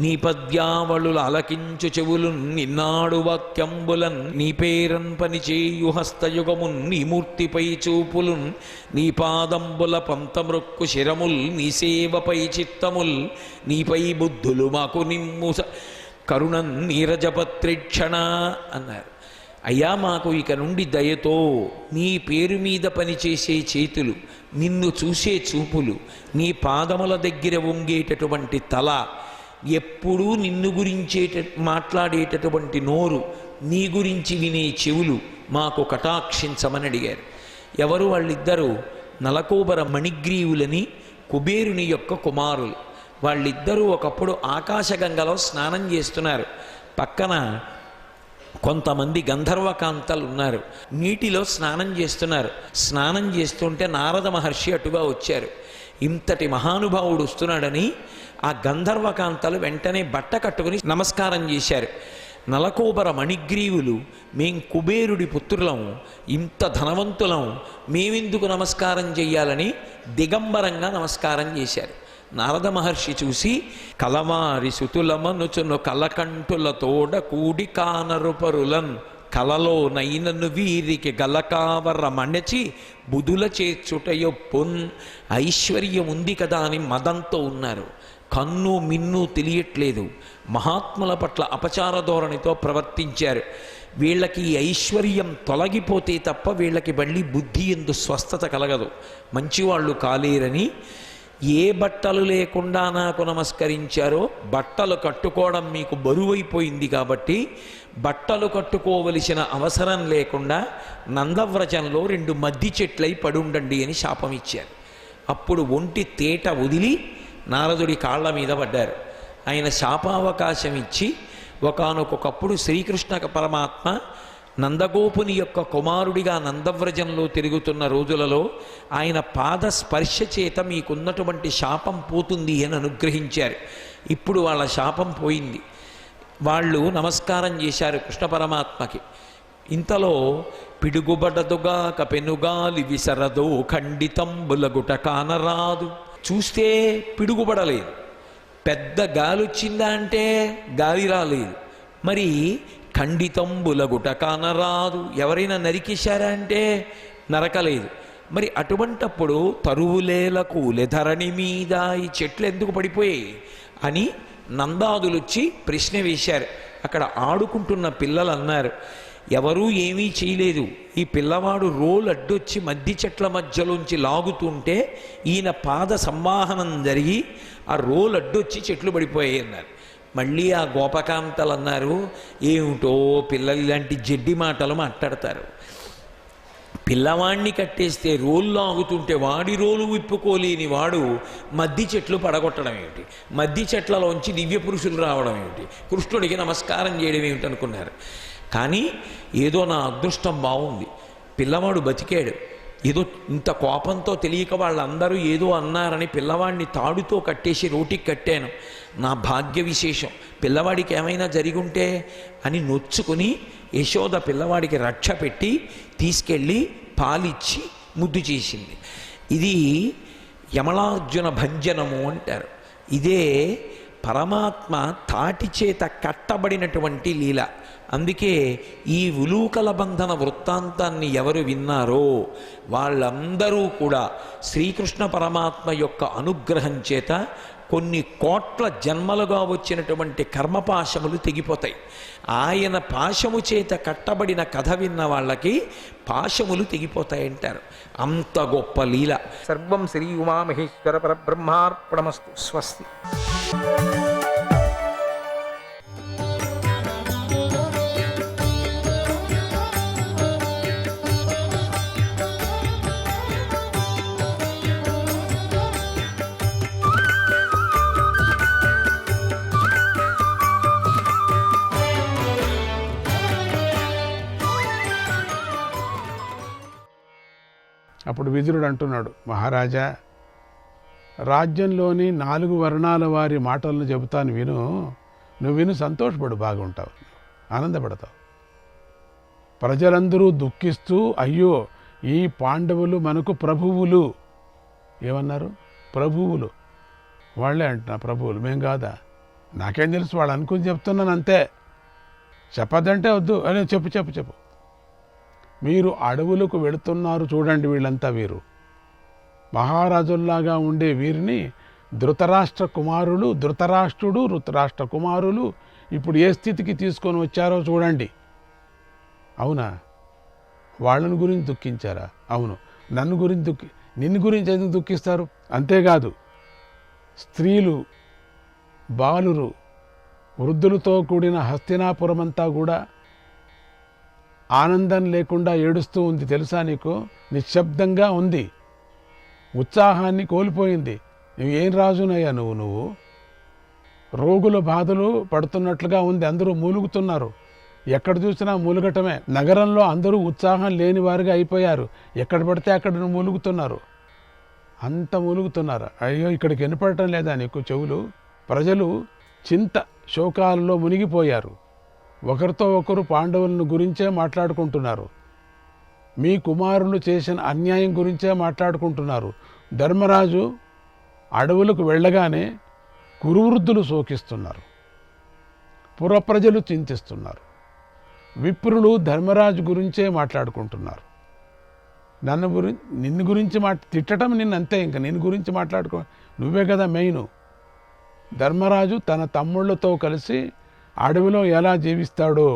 నీ పద్యావళుల అలకించు చెవులున్ నిన్నాడు వాక్యంబులన్ నీ పేరన్ పనిచేయు హస్తయుగమున్ నీ మూర్తిపై చూపులున్ నీ పాదంబుల పంతమృక్కు శిరముల్ నీ సేవపై చిత్తముల్ నీపై బుద్ధులు మాకు నిమ్ము కరుణన్ నీరజపత్రిక్షణ అన్నారు. అయ్యా, మాకు ఇక నుండి దయతో నీ పేరు మీద పనిచేసే చేతులు, నిన్ను చూసే చూపులు, నీ పాదముల దగ్గర వంగేటటువంటి తల, ఎప్పుడూ నిన్ను మాట్లాడేటటువంటి నోరు, నీ గురించి వినే చెవులు మాకు కటాక్షించమని అడిగారు. ఎవరు వాళ్ళిద్దరూ? నలకోబర మణిగ్రీవులని కుబేరుని యొక్క కుమారులు. వాళ్ళిద్దరూ ఒకప్పుడు ఆకాశగంగలో స్నానం చేస్తున్నారు. పక్కన కొంతమంది గంధర్వకాంతలు ఉన్నారు, నీటిలో స్నానం చేస్తున్నారు. స్నానం చేస్తుంటే నారద మహర్షి అటుగా వచ్చారు. ఇంతటి మహానుభావుడు వస్తున్నాడని ఆ గంధర్వకాంతలు వెంటనే బట్ట కట్టుకుని నమస్కారం చేశారు. నలకోబర మణిగ్రీవులు, మేం కుబేరుడి పుత్రులము, ఇంత ధనవంతులం, మేమెందుకు నమస్కారం చెయ్యాలని దిగంబరంగా నమస్కారం చేశారు. నారద మహర్షి చూసి కలవారి సుతులమనుచును కలకంఠుల తోడ కూడి కానరు పరులన్ కలలో నైనను వీరికి గలకావర మణచి బుధుల చేర్చుటయొప్పున్. ఐశ్వర్యం ఉంది కదా అని మదంతో ఉన్నారు. కన్ను మిన్ను తెలియట్లేదు. మహాత్ముల పట్ల అపచార ధోరణితో ప్రవర్తించారు. వీళ్ళకి ఈ ఐశ్వర్యం తొలగిపోతే తప్ప వీళ్ళకి మళ్ళీ బుద్ధి ఎందు స్వస్థత కలగదు, మంచివాళ్ళు కాలేరని ఏ బట్టలు లేకుండా నాకు నమస్కరించారో, బట్టలు కట్టుకోవడం మీకు బరువైపోయింది కాబట్టి బట్టలు కట్టుకోవలసిన అవసరం లేకుండా నందవ్రజంలో 2 మద్ది చెట్లై పడుండండి అని శాపం ఇచ్చారు. అప్పుడు ఒంటి తేట వదిలి నారదుడి కాళ్ళ మీద పడ్డారు. ఆయన శాపావకాశం ఇచ్చి ఒకానొకప్పుడు శ్రీకృష్ణ పరమాత్మ నందగోపుని యొక్క కుమారుడిగా నందవ్రజంలో తిరుగుతున్న రోజులలో ఆయన పాద స్పర్శ చేత మీకున్నటువంటి శాపం పోతుంది అని అనుగ్రహించారు. ఇప్పుడు వాళ్ళ శాపం పోయింది. వాళ్ళు నమస్కారం చేశారు కృష్ణ పరమాత్మకి. ఇంతలో పిడుగుబడదుగాక పెనుగాలి విసరదో ఖండితంబులగుట కానరాదు. చూస్తే పిడుగుబడలేదు, పెద్ద గాలి వచ్చిందా అంటే గాలి రాలేదు. మరి ఖండితంబులగుట కానరాదు, ఎవరైనా నరికేశారా అంటే నరకలేదు. మరి అటువంటప్పుడు తరువులేలకు లెధరణి మీద ఈ చెట్లు ఎందుకు పడిపోయాయి అని నందాదులు వచ్చి ప్రశ్న వేశారు. అక్కడ ఆడుకుంటున్న పిల్లలు అన్నారు, ఎవరూ ఏమీ చేయలేదు, ఈ పిల్లవాడు రోలు అడ్డొచ్చి మద్ది చెట్ల మధ్యలోంచి లాగుతుంటే ఈయన పాద సంవాహనం జరిగి ఆ రోలు అడ్డొచ్చి చెట్లు పడిపోయాయి అన్నారు. మళ్ళీ ఆ గోపకాంతలు అన్నారు, ఏమిటో పిల్లలు ఇలాంటి జడ్డి మాటలు మాట్లాడతారు. పిల్లవాణ్ణి కట్టేస్తే రోలు లాగుతుంటే వాడి రోలు విప్పుకోలేని వాడు మద్ది చెట్లు పడగొట్టడం ఏమిటి, మద్ది చెట్లలోంచి దివ్య పురుషులు రావడం ఏమిటి, కృష్ణుడికి నమస్కారం చేయడం ఏమిటి అనుకున్నారు. కానీ ఏదో నా అదృష్టం బాగుంది, పిల్లవాడు బతికాడు. ఏదో ఇంత కోపంతో తెలియక వాళ్ళందరూ ఏదో అన్నారని పిల్లవాడిని తాడుతో కట్టేసి రోటికి కట్టాను, నా భాగ్య విశేషం, పిల్లవాడికి ఏమైనా జరిగుంటే అని నొచ్చుకుని యశోద పిల్లవాడికి రక్ష పెట్టి తీసుకెళ్ళి పాలిచ్చి ముద్దు చేసింది. ఇది యమలార్జున భంజనము అంటారు. ఇదే పరమాత్మ తాటి చేత కట్టబడినటువంటి లీల. అందుకే ఈ ఉలూకల బంధన వృత్తాంతాన్ని ఎవరు విన్నారో వాళ్ళందరూ కూడా శ్రీకృష్ణ పరమాత్మ యొక్క అనుగ్రహం చేత కొన్ని కోట్ల జన్మలుగా వచ్చినటువంటి కర్మపాశములు తెగిపోతాయి. ఆయన పాశము చేత కట్టబడిన కథ విన్న వాళ్ళకి పాశములు తెగిపోతాయంటారు. అంత గొప్ప లీల. సర్వం శ్రీ ఉమామహేశ్వర పరబ్రహ్మార్పణమస్తు. స్వస్తి. అప్పుడు విదురుడు అంటున్నాడు, మహారాజా, రాజ్యంలోని 4 వర్ణాల వారి మాటలను చెబుతాను, విను. నువ్వు విను, సంతోషపడు, బాగుంటావు, ఆనందపడతావు. ప్రజలందరూ దుఃఖిస్తూ, అయ్యో ఈ పాండవులు మనకు ప్రభువులు. ఏమన్నారు? ప్రభువులు. వాళ్ళే అంటున్నా ప్రభువులు, మేం కాదా? నాకేం తెలుసు, వాళ్ళు అనుకుని చెప్తున్నాను అంతే. చెప్పదంటే వద్దు అనే చెప్పు. మీరు అడవులకు వెళుతున్నారు చూడండి, వీళ్ళంతా వీరు మహారాజుల్లాగా ఉండే వీరిని ధృతరాష్ట్ర కుమారులు, ధృతరాష్ట్రుడు, ధృతరాష్ట్ర కుమారులు ఇప్పుడు ఏ స్థితికి తీసుకొని వచ్చారో చూడండి. అవునా? వాళ్ళని గురించి దుఃఖించారా? అవును. నిన్ను గురించి ఎందుకు దుఃఖిస్తారు? అంతేకాదు, స్త్రీలు, బాలురు, వృద్ధులతో కూడిన హస్తినాపురమంతా కూడా ఆనందం లేకుండా ఏడుస్తూ ఉంది. తెలుసా నీకు? నిశ్శబ్దంగా ఉంది, ఉత్సాహాన్ని కోల్పోయింది. నువ్వేం రాజునయ్యా నువ్వు? రోగుల బాధలు పడుతున్నట్లుగా ఉంది, అందరూ మూలుగుతున్నారు. ఎక్కడ చూసినా మూలుగటమే. నగరంలో అందరూ ఉత్సాహం లేని వారుగా అయిపోయారు. ఎక్కడ పడితే అక్కడ మూలుగుతున్నారు, అంత మూలుగుతున్నారు. అయ్యో, ఇక్కడికి వినపడటం లేదా నీకు చెవులు? ప్రజలు చింత శోకాలలో మునిగిపోయారు. ఒకరితో ఒకరు పాండవులను గురించే మాట్లాడుకుంటున్నారు. మీ కుమారులు చేసిన అన్యాయం గురించే మాట్లాడుకుంటున్నారు. ధర్మరాజు అడవులకు వెళ్ళగానే కురువృద్ధులు శోకిస్తున్నారు, పురప్రజలు చింతిస్తున్నారు. విప్రులు ధర్మరాజు గురించే మాట్లాడుకుంటున్నారు. నిన్ను గురించి తిట్టడం నిన్నంతే, ఇంకా నిన్ను గురించి మాట్లాడుకో, నువ్వే కదా మెయిన్. ధర్మరాజు తన తమ్ముళ్లతో కలిసి అడవిలో ఎలా జీవిస్తాడో,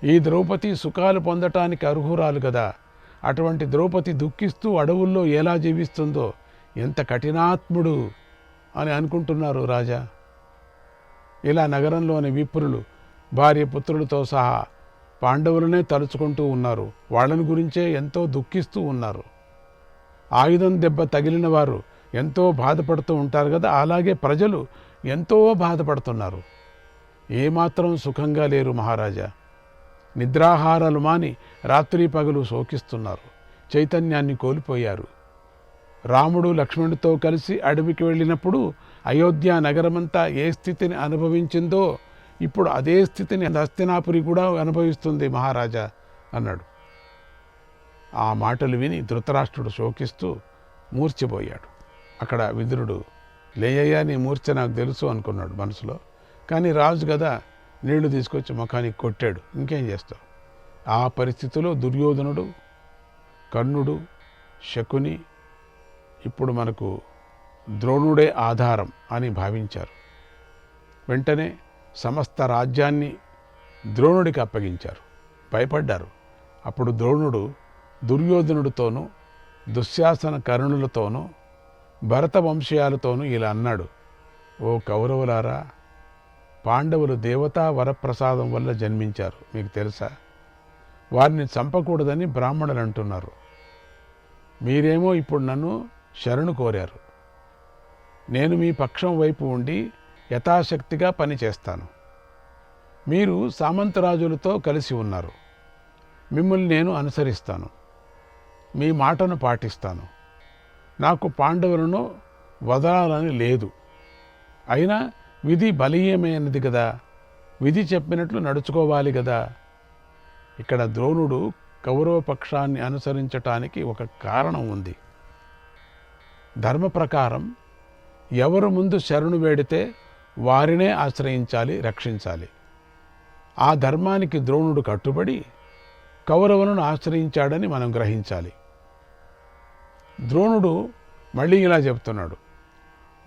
ఈ ద్రౌపది సుఖాలు పొందటానికి అర్హురాలు కదా, అటువంటి ద్రౌపది దుఃఖిస్తూ అడవుల్లో ఎలా జీవిస్తుందో, ఎంత కఠినాత్ముడు అని అనుకుంటున్నారు రాజా. ఇలా నగరంలోని విప్రులు భార్య పుత్రులతో సహా పాండవులనే తలుచుకుంటూ ఉన్నారు. వాళ్ళని గురించే ఎంతో దుఃఖిస్తూ ఉన్నారు. ఆయుధం దెబ్బ తగిలిన వారు ఎంతో బాధపడుతూ ఉంటారు కదా, అలాగే ప్రజలు ఎంతో బాధపడుతున్నారు. ఏమాత్రం సుఖంగా లేరు మహారాజా. నిద్రాహారాలు మాని రాత్రి పగలు శోకిస్తున్నారు, చైతన్యాన్ని కోల్పోయారు. రాముడు లక్ష్మణుడితో కలిసి అడవికి వెళ్ళినప్పుడు అయోధ్య నగరమంతా ఏ స్థితిని అనుభవించిందో ఇప్పుడు అదే స్థితిని హస్తినాపురి కూడా అనుభవిస్తుంది మహారాజా అన్నాడు. ఆ మాటలు విని ధృతరాష్ట్రుడు శోకిస్తూ మూర్ఛపోయాడు. అక్కడ విదురుడు, లేయ్యా నీ మూర్ఛ నాకు తెలుసు అనుకున్నాడు మనసులో. కానీ రాజు కదా, నీళ్లు తీసుకొచ్చి ముఖానికి కొట్టాడు. ఇంకేం చేస్తావు? ఆ పరిస్థితిలో దుర్యోధనుడు, కర్ణుడు, శకుని, ఇప్పుడు మనకు ద్రోణుడే ఆధారం అని భావించారు. వెంటనే సమస్త రాజ్యాన్ని ద్రోణుడికి అప్పగించారు. భయపడ్డారు. అప్పుడు ద్రోణుడు దుర్యోధనుడితోనూ, దుశ్శాసన కర్ణులతోనూ, భరత వంశీయాలతోనూ ఇలా అన్నాడు, ఓ కౌరవులారా, పాండవులు దేవతా వరప్రసాదం వల్ల జన్మించారు, మీకు తెలుసా? వారిని చంపకూడదని బ్రాహ్మణులు అంటున్నారు. మీరేమో ఇప్పుడు నన్ను శరణు కోరారు. నేను మీ పక్షం వైపు ఉండి యథాశక్తిగా పనిచేస్తాను. మీరు సామంతరాజులతో కలిసి ఉన్నారు. మిమ్మల్ని నేను అనుసరిస్తాను, మీ మాటను పాటిస్తాను. నాకు పాండవులను వదలాలని లేదు. అయినా విధి బలీయమైనది కదా, విధి చెప్పినట్లు నడుచుకోవాలి కదా. ఇక్కడ ద్రోణుడు కౌరవ పక్షాన్ని అనుసరించటానికి ఒక కారణం ఉంది. ధర్మ ప్రకారం ఎవరు ముందు శరణు వేడితే వారినే ఆశ్రయించాలి, రక్షించాలి. ఆ ధర్మానికి ద్రోణుడు కట్టుబడి కౌరవులను ఆశ్రయించాడని మనం గ్రహించాలి. ద్రోణుడు మళ్ళీ ఇలా చెప్తున్నాడు,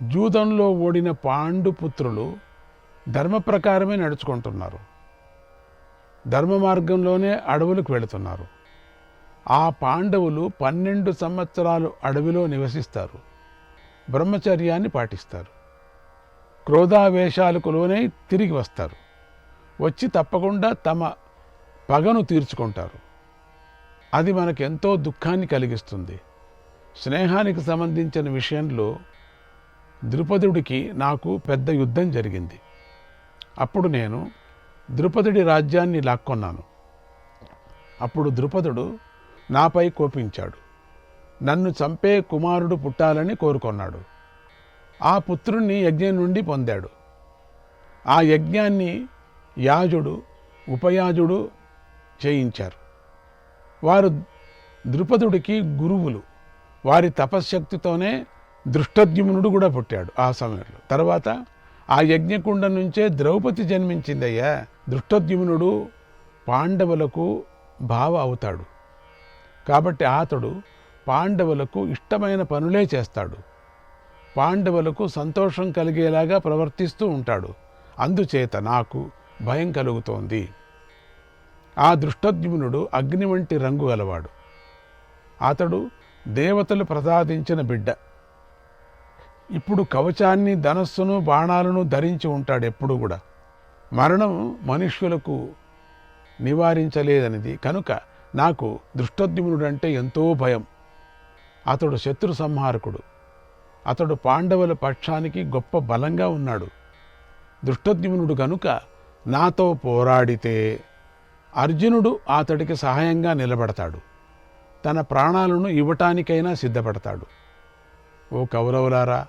జూదంలో ఓడిన పాండుపుత్రులు ధర్మ ప్రకారమే నడుచుకుంటున్నారు, ధర్మ మార్గంలోనే అడవులకు వెళుతున్నారు. ఆ పాండవులు 12 సంవత్సరాలు అడవిలో నివసిస్తారు, బ్రహ్మచర్యాన్ని పాటిస్తారు, క్రోధావేశాలకు లోనై తిరిగి వస్తారు, వచ్చి తప్పకుండా తమ పగను తీర్చుకుంటారు. అది మనకెంతో దుఃఖాన్ని కలిగిస్తుంది. స్నేహానికి సంబంధించిన విషయంలో ద్రుపదుడికి నాకు పెద్ద యుద్ధం జరిగింది. అప్పుడు నేను ద్రుపదుడి రాజ్యాన్ని లాక్కొన్నాను. అప్పుడు ద్రుపదుడు నాపై కోపించాడు, నన్ను చంపే కుమారుడు పుట్టాలని కోరుకొన్నాడు. ఆ పుత్రుణ్ణి యజ్ఞం నుండి పొందాడు. ఆ యజ్ఞాన్ని యాజుడు, ఉపయాజుడు చేయించారు. వారు ద్రుపదుడికి గురువులు. వారి తపశ్శక్తితోనే దృష్టద్యుమ్నుడు కూడా పుట్టాడు ఆ సమయంలో. తర్వాత ఆ యజ్ఞకుండ నుంచే ద్రౌపది జన్మించిందయ్యా. దృష్టద్యుమ్నుడు పాండవులకు బావ అవుతాడు. కాబట్టి అతడు పాండవులకు ఇష్టమైన పనులే చేస్తాడు, పాండవులకు సంతోషం కలిగేలాగా ప్రవర్తిస్తూ ఉంటాడు. అందుచేత నాకు భయం కలుగుతోంది. ఆ దృష్టద్యుమ్నుడు అగ్ని వంటి రంగు గలవాడు. అతడు దేవతలు ప్రసాదించిన బిడ్డ. ఇప్పుడు కవచాన్ని, ధనస్సును, బాణాలను ధరించి ఉంటాడు ఎప్పుడు కూడా. మరణం మనుష్యులకు నివారించలేదనిది కనుక నాకు దృష్టద్యుమ్నుడంటే ఎంతో భయం. అతడు శత్రు సంహారకుడు. అతడు పాండవుల పక్షానికి గొప్ప బలంగా ఉన్నాడు. దృష్టద్యుమ్నుడు గనుక నాతో పోరాడితే అర్జునుడు అతడికి సహాయంగా నిలబడతాడు, తన ప్రాణాలను ఇవ్వటానికైనా సిద్ధపడతాడు. ఓ కౌరవులారా,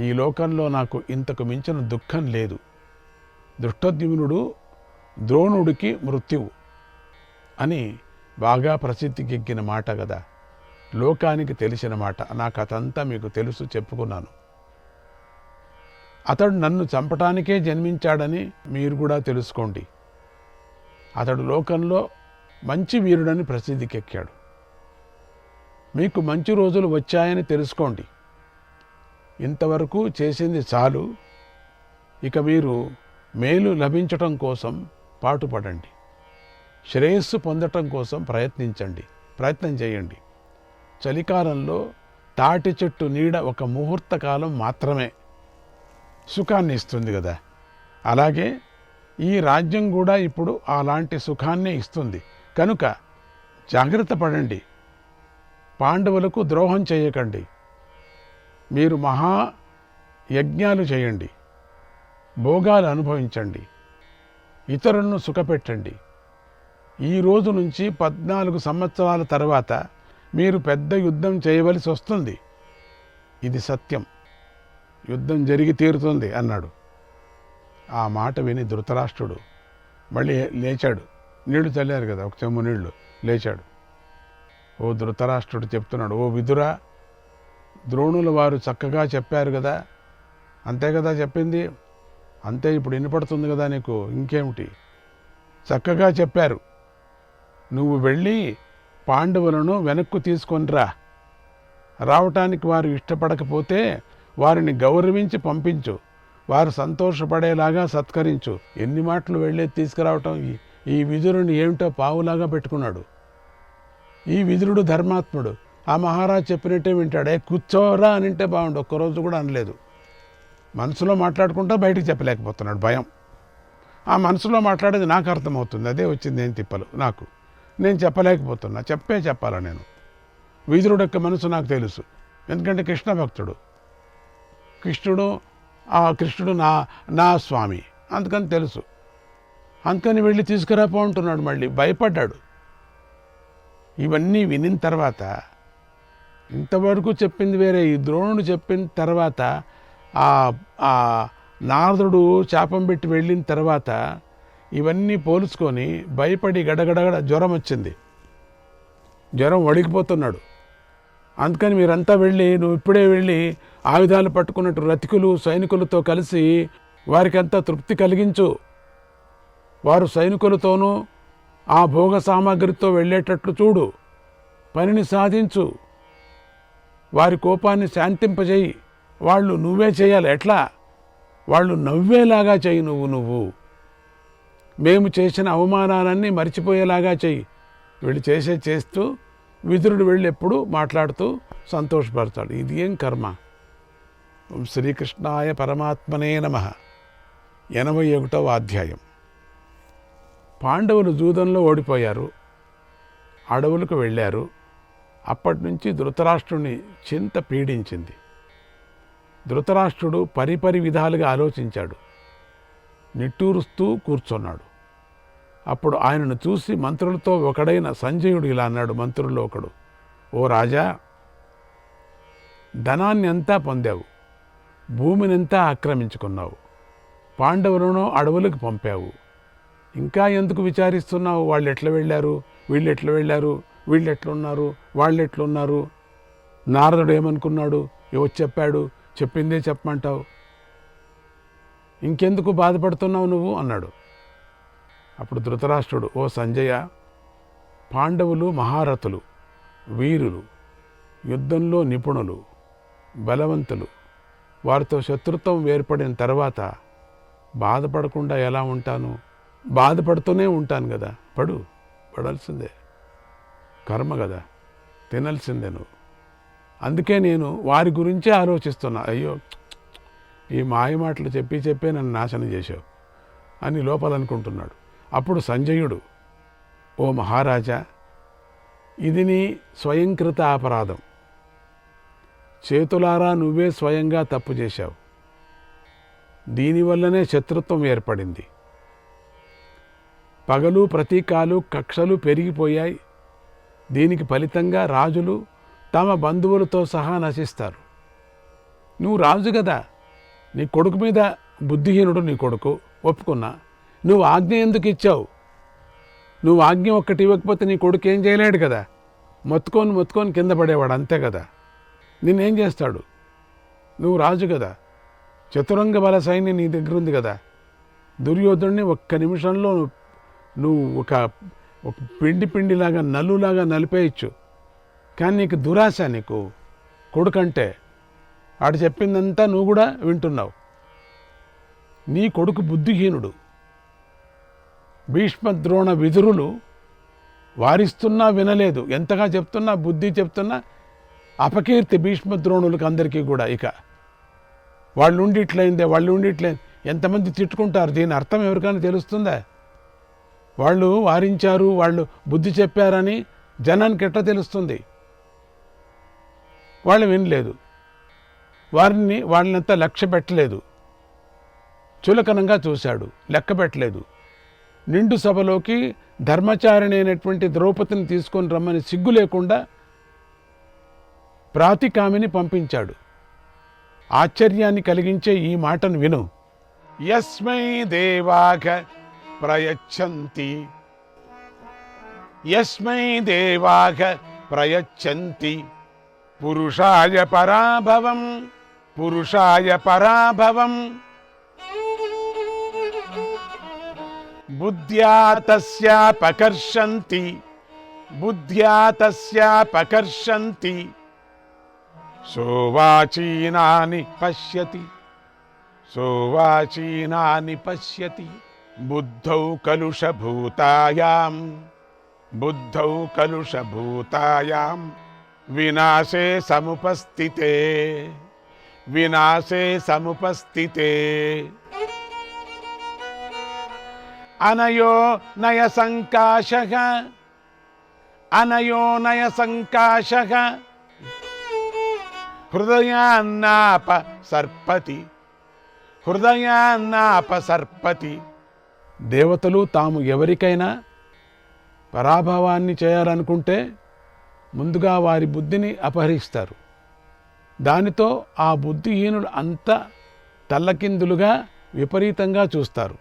ఈ లోకంలో నాకు ఇంతకు మించిన దుఃఖం లేదు. దృష్టద్యుమ్నుడు ద్రోణుడికి మృత్యువు అని బాగా ప్రసిద్ధికెక్కిన మాట కదా, లోకానికి తెలిసిన మాట. నా కథంతా మీకు తెలుసు, చెప్పుకున్నాను. అతడు నన్ను చంపటానికే జన్మించాడని మీరు కూడా తెలుసుకోండి. అతడు లోకంలో మంచి వీరుడని ప్రసిద్ధికెక్కాడు. మీకు మంచి రోజులు వచ్చాయని తెలుసుకోండి. ఇంతవరకు చేసింది చాలు. ఇక మీరు మేలు లభించటం కోసం పాటుపడండి, శ్రేయస్సు పొందటం కోసం ప్రయత్నం చేయండి. చలికాలంలో తాటి చెట్టు నీడ ఒక ముహూర్త కాలం మాత్రమే సుఖాన్ని ఇస్తుంది కదా, అలాగే ఈ రాజ్యం కూడా ఇప్పుడు అలాంటి సుఖాన్నే ఇస్తుంది. కనుక జాగ్రత్త పడండి, పాండవులకు ద్రోహం చేయకండి. మీరు మహా యజ్ఞాలు చేయండి, భోగాలు అనుభవించండి, ఇతరులను సుఖపెట్టండి. ఈ రోజు నుంచి 14 సంవత్సరాల తర్వాత మీరు పెద్ద యుద్ధం చేయవలసి వస్తుంది. ఇది సత్యం, యుద్ధం జరిగి తీరుతుంది అన్నాడు. ఆ మాట విని ధృతరాష్ట్రుడు మళ్ళీ లేచాడు. నీళ్లు చల్లారు కదా, ఒక చెంబు నీళ్లు, లేచాడు. ఓ ధృతరాష్ట్రుడు చెప్తున్నాడు, ఓ విదురా, ద్రోణుల వారు చక్కగా చెప్పారు కదా, అంతే కదా చెప్పింది, అంతే ఇప్పుడు వినపడుతుంది కదా నీకు, ఇంకేమిటి, చక్కగా చెప్పారు. నువ్వు వెళ్ళి పాండవులను వెనక్కు తీసుకొనిరా. రావటానికి వారు ఇష్టపడకపోతే వారిని గౌరవించి పంపించు, వారు సంతోషపడేలాగా సత్కరించు. ఎన్ని మాటలు వెళ్ళేది తీసుకురావటం. ఈ విదురుని ఏమిటో పావులాగా పెట్టుకున్నాడు. ఈ విదురుడు ధర్మాత్ముడు, ఆ మహారాజు చెప్పినట్టే వింటాడే. కూర్చోరా అని అంటే బాగుండు, ఒక్కరోజు కూడా అనలేదు. మనసులో మాట్లాడుకుంటా బయటికి చెప్పలేకపోతున్నాడు, భయం. ఆ మనసులో మాట్లాడేది నాకు అర్థమవుతుంది, అదే వచ్చింది ఏం తిప్పలు నాకు. నేను చెప్పలేకపోతున్నా, చెప్పాలా నేను. విదురుడు యొక్క మనసు నాకు తెలుసు, ఎందుకంటే కృష్ణ భక్తుడు. కృష్ణుడు నా స్వామి, అందుకని తెలుసు. అందుకని వెళ్ళి తీసుకురాపో అంటున్నాడు. మళ్ళీ భయపడ్డాడు. ఇవన్నీ వినిన తర్వాత, ఇంతవరకు చెప్పింది వేరే, ఈ ద్రోణుడు చెప్పిన తర్వాత, ఆ నారదుడు శాపం పెట్టి వెళ్ళిన తర్వాత ఇవన్నీ పోల్చుకొని భయపడి గడగడగడ జ్వరం వచ్చింది. జ్వరం వడికిపోతున్నాడు. అందుకని మీరంతా వెళ్ళి, నువ్వు ఇప్పుడే వెళ్ళి ఆయుధాలు పట్టుకున్నట్టు రతికులు సైనికులతో కలిసి వారికంతా తృప్తి కలిగించు. వారు సైనికులతోనూ ఆ భోగ సామాగ్రితో వెళ్ళేటట్లు చూడు. పనిని సాధించు. వారి కోపాన్ని శాంతింపజేయి. వాళ్ళు నువ్వే చేయాలి. ఎట్లా? వాళ్ళు నవ్వేలాగా చెయ్యి. నువ్వు మేము చేసిన అవమానాలన్నీ మర్చిపోయేలాగా చెయ్యి. వీళ్ళు చేస్తూ విదురుడు వెళ్ళి ఎప్పుడు మాట్లాడుతూ సంతోషపడతాడు. ఇది ఏం కర్మ. ఓం శ్రీకృష్ణాయ పరమాత్మనే నమః. 81వ అధ్యాయం. పాండవులు జూదంలో ఓడిపోయారు, అడవులకు వెళ్ళారు. అప్పటి నుంచి ధృతరాష్ట్రుని చింత పీడించింది. ధృతరాష్ట్రుడు పరిపరి విధాలుగా ఆలోచించాడు. నిట్టూరుస్తూ కూర్చున్నాడు. అప్పుడు ఆయనను చూసి మంత్రులతో ఒకడైన సంజయుడు ఇలా అన్నాడు. మంత్రుల్లో ఒకడు, ఓ రాజా, ధనాన్ని అంతా పొందావు, భూమినంతా ఆక్రమించుకున్నావు, పాండవులను అడవులకు పంపావు. ఇంకా ఎందుకు విచారిస్తున్నావు? వాళ్ళు ఎట్లా వెళ్ళారు, వీళ్ళు ఎట్లా వెళ్ళారు, వీళ్ళు ఎట్లున్నారు, వాళ్ళు ఎట్లున్నారు? నారదుడు ఏమనుకున్నాడు? వచ్చి చెప్పాడు, చెప్పిందే చెప్పమంటావు. ఇంకెందుకు బాధపడుతున్నావు నువ్వు అన్నాడు. అప్పుడు ధృతరాష్ట్రుడు, ఓ సంజయ, పాండవులు మహారథులు, వీరులు, యుద్ధంలో నిపుణులు, బలవంతులు. వారితో శత్రుత్వం ఏర్పడిన తర్వాత బాధపడకుండా ఎలా ఉంటాను? బాధపడుతూనే ఉంటాను కదా. పడాల్సిందే, కర్మ కదా, తినాల్సిందే నువ్వు. అందుకే నేను వారి గురించే ఆలోచిస్తున్నా. అయ్యో, ఈ మాయ మాటలు చెప్పే నన్ను నాశనం చేశావు అని లోపలనుకుంటున్నాడు. అప్పుడు సంజయుడు, ఓ మహారాజా, ఇది నీ స్వయంకృత అపరాధం. చేతులారా నువ్వే స్వయంగా తప్పు చేశావు. దీనివల్లనే శత్రుత్వం ఏర్పడింది. పగలు, ప్రతీకాలు, కక్షలు పెరిగిపోయాయి. దీనికి ఫలితంగా రాజులు తమ బంధువులతో సహా నశిస్తారు. నువ్వు రాజు కదా, నీ కొడుకు మీద బుద్ధిహీనుడు నీ కొడుకు, ఒప్పుకున్నా. నువ్వు ఆజ్ఞ ఎందుకు ఇచ్చావు? నువ్వు ఆజ్ఞ ఒక్కటి ఇవ్వకపోతే నీ కొడుకు ఏం చేయలేడు కదా. మొత్తుకొని కింద పడేవాడు, అంతే కదా. నిన్నేం చేస్తాడు? నువ్వు రాజు కదా, చతురంగ బల సైన్యం నీ దగ్గర ఉంది కదా. దుర్యోధుడిని ఒక్క నిమిషంలో నువ్వు ఒక పిండిలాగా నల్లులాగా నలిపేయచ్చు. కానీ నీకు దురాశ, నీకు కొడుకంటే. ఆడు చెప్పిందంతా నువ్వు కూడా వింటున్నావు. నీ కొడుకు బుద్ధిహీనుడు. భీష్మద్రోణ విదురులు వారిస్తున్నా వినలేదు. ఎంతగా చెప్తున్నా, బుద్ధి చెప్తున్నా అపకీర్తి భీష్మద్రోణులకు అందరికీ కూడా. ఇక వాళ్ళు ఉండి ఇట్లయిందే, వాళ్ళు ఉండి ఇట్లయింది, ఎంతమంది తిట్టుకుంటారు. దీని అర్థం ఎవరికైనా తెలుస్తుందా? వాళ్ళు వారించారు, వాళ్ళు బుద్ధి చెప్పారని జనానికి ఎట్లా తెలుస్తుంది? వాళ్ళు వినలేదు, వాళ్ళనంతా లక్ష్య పెట్టలేదు, చులకనంగా చూశాడు, లెక్క పెట్టలేదు. నిండు సభలోకి ధర్మచారిణి అయినటువంటి ద్రౌపదిని తీసుకొని రమ్మని సిగ్గు లేకుండా ప్రాతికామిని పంపించాడు. ఆశ్చర్యాన్ని కలిగించే ఈ మాటను విను. యస్మై దేవాఘ ప్రయచ్చంతి, యస్మై దేవాఘ ప్రయచ్చంతి పురుషాయ పరాభవం, పురుషాయ పరాభవం బుద్ధ్యా తస్యాపకర్షంతి, బుద్ధ్యా తస్యాపకర్షంతి సోవాచీనాని పశ్యతి, సోవాచీనాని పశ్యతి బుద్ధౌ కలుషభూతాయాం, బుద్ధౌ కలుషభూతాయాం వినాశే సముపస్థితే, వినాశే సముపస్థితే అనయో నయ సంకాశః, అనయో నయ సంకాశః హృదయాన్నాప సర్పతి, హృదయాన్నాప సర్పతి. దేవతలు తాము ఎవరికైనా పరాభవాన్ని చేయాలనుకుంటే ముందుగా వారి బుద్ధిని అపహరిస్తారు. దానితో ఆ బుద్ధిహీనులు అంతా తల్లకిందులుగా విపరీతంగా చూస్తారు.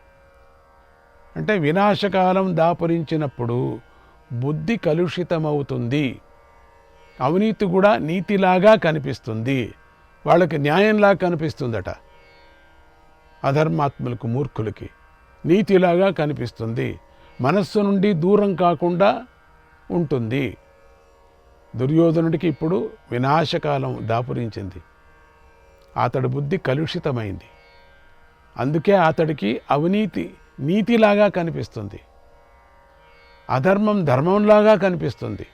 అంటే వినాశకాలం దాపురించినప్పుడు బుద్ధి కలుషితమవుతుంది. అవినీతి కూడా నీతిలాగా కనిపిస్తుంది, వాళ్ళకి న్యాయంలా కనిపిస్తుందట. అధర్మాత్ములకు, మూర్ఖులకి నీతిలాగా కనిపిస్తుంది, మనస్సు నుండి దూరం కాకుండా ఉంటుంది. దుర్యోధనుడికి ఇప్పుడు వినాశకాలం దాపురించింది. అతడి బుద్ధి కలుషితమైంది. అందుకే అతడికి అవినీతి నీతిలాగా కనిపిస్తుంది, అధర్మం ధర్మంలాగా కనిపిస్తుంది.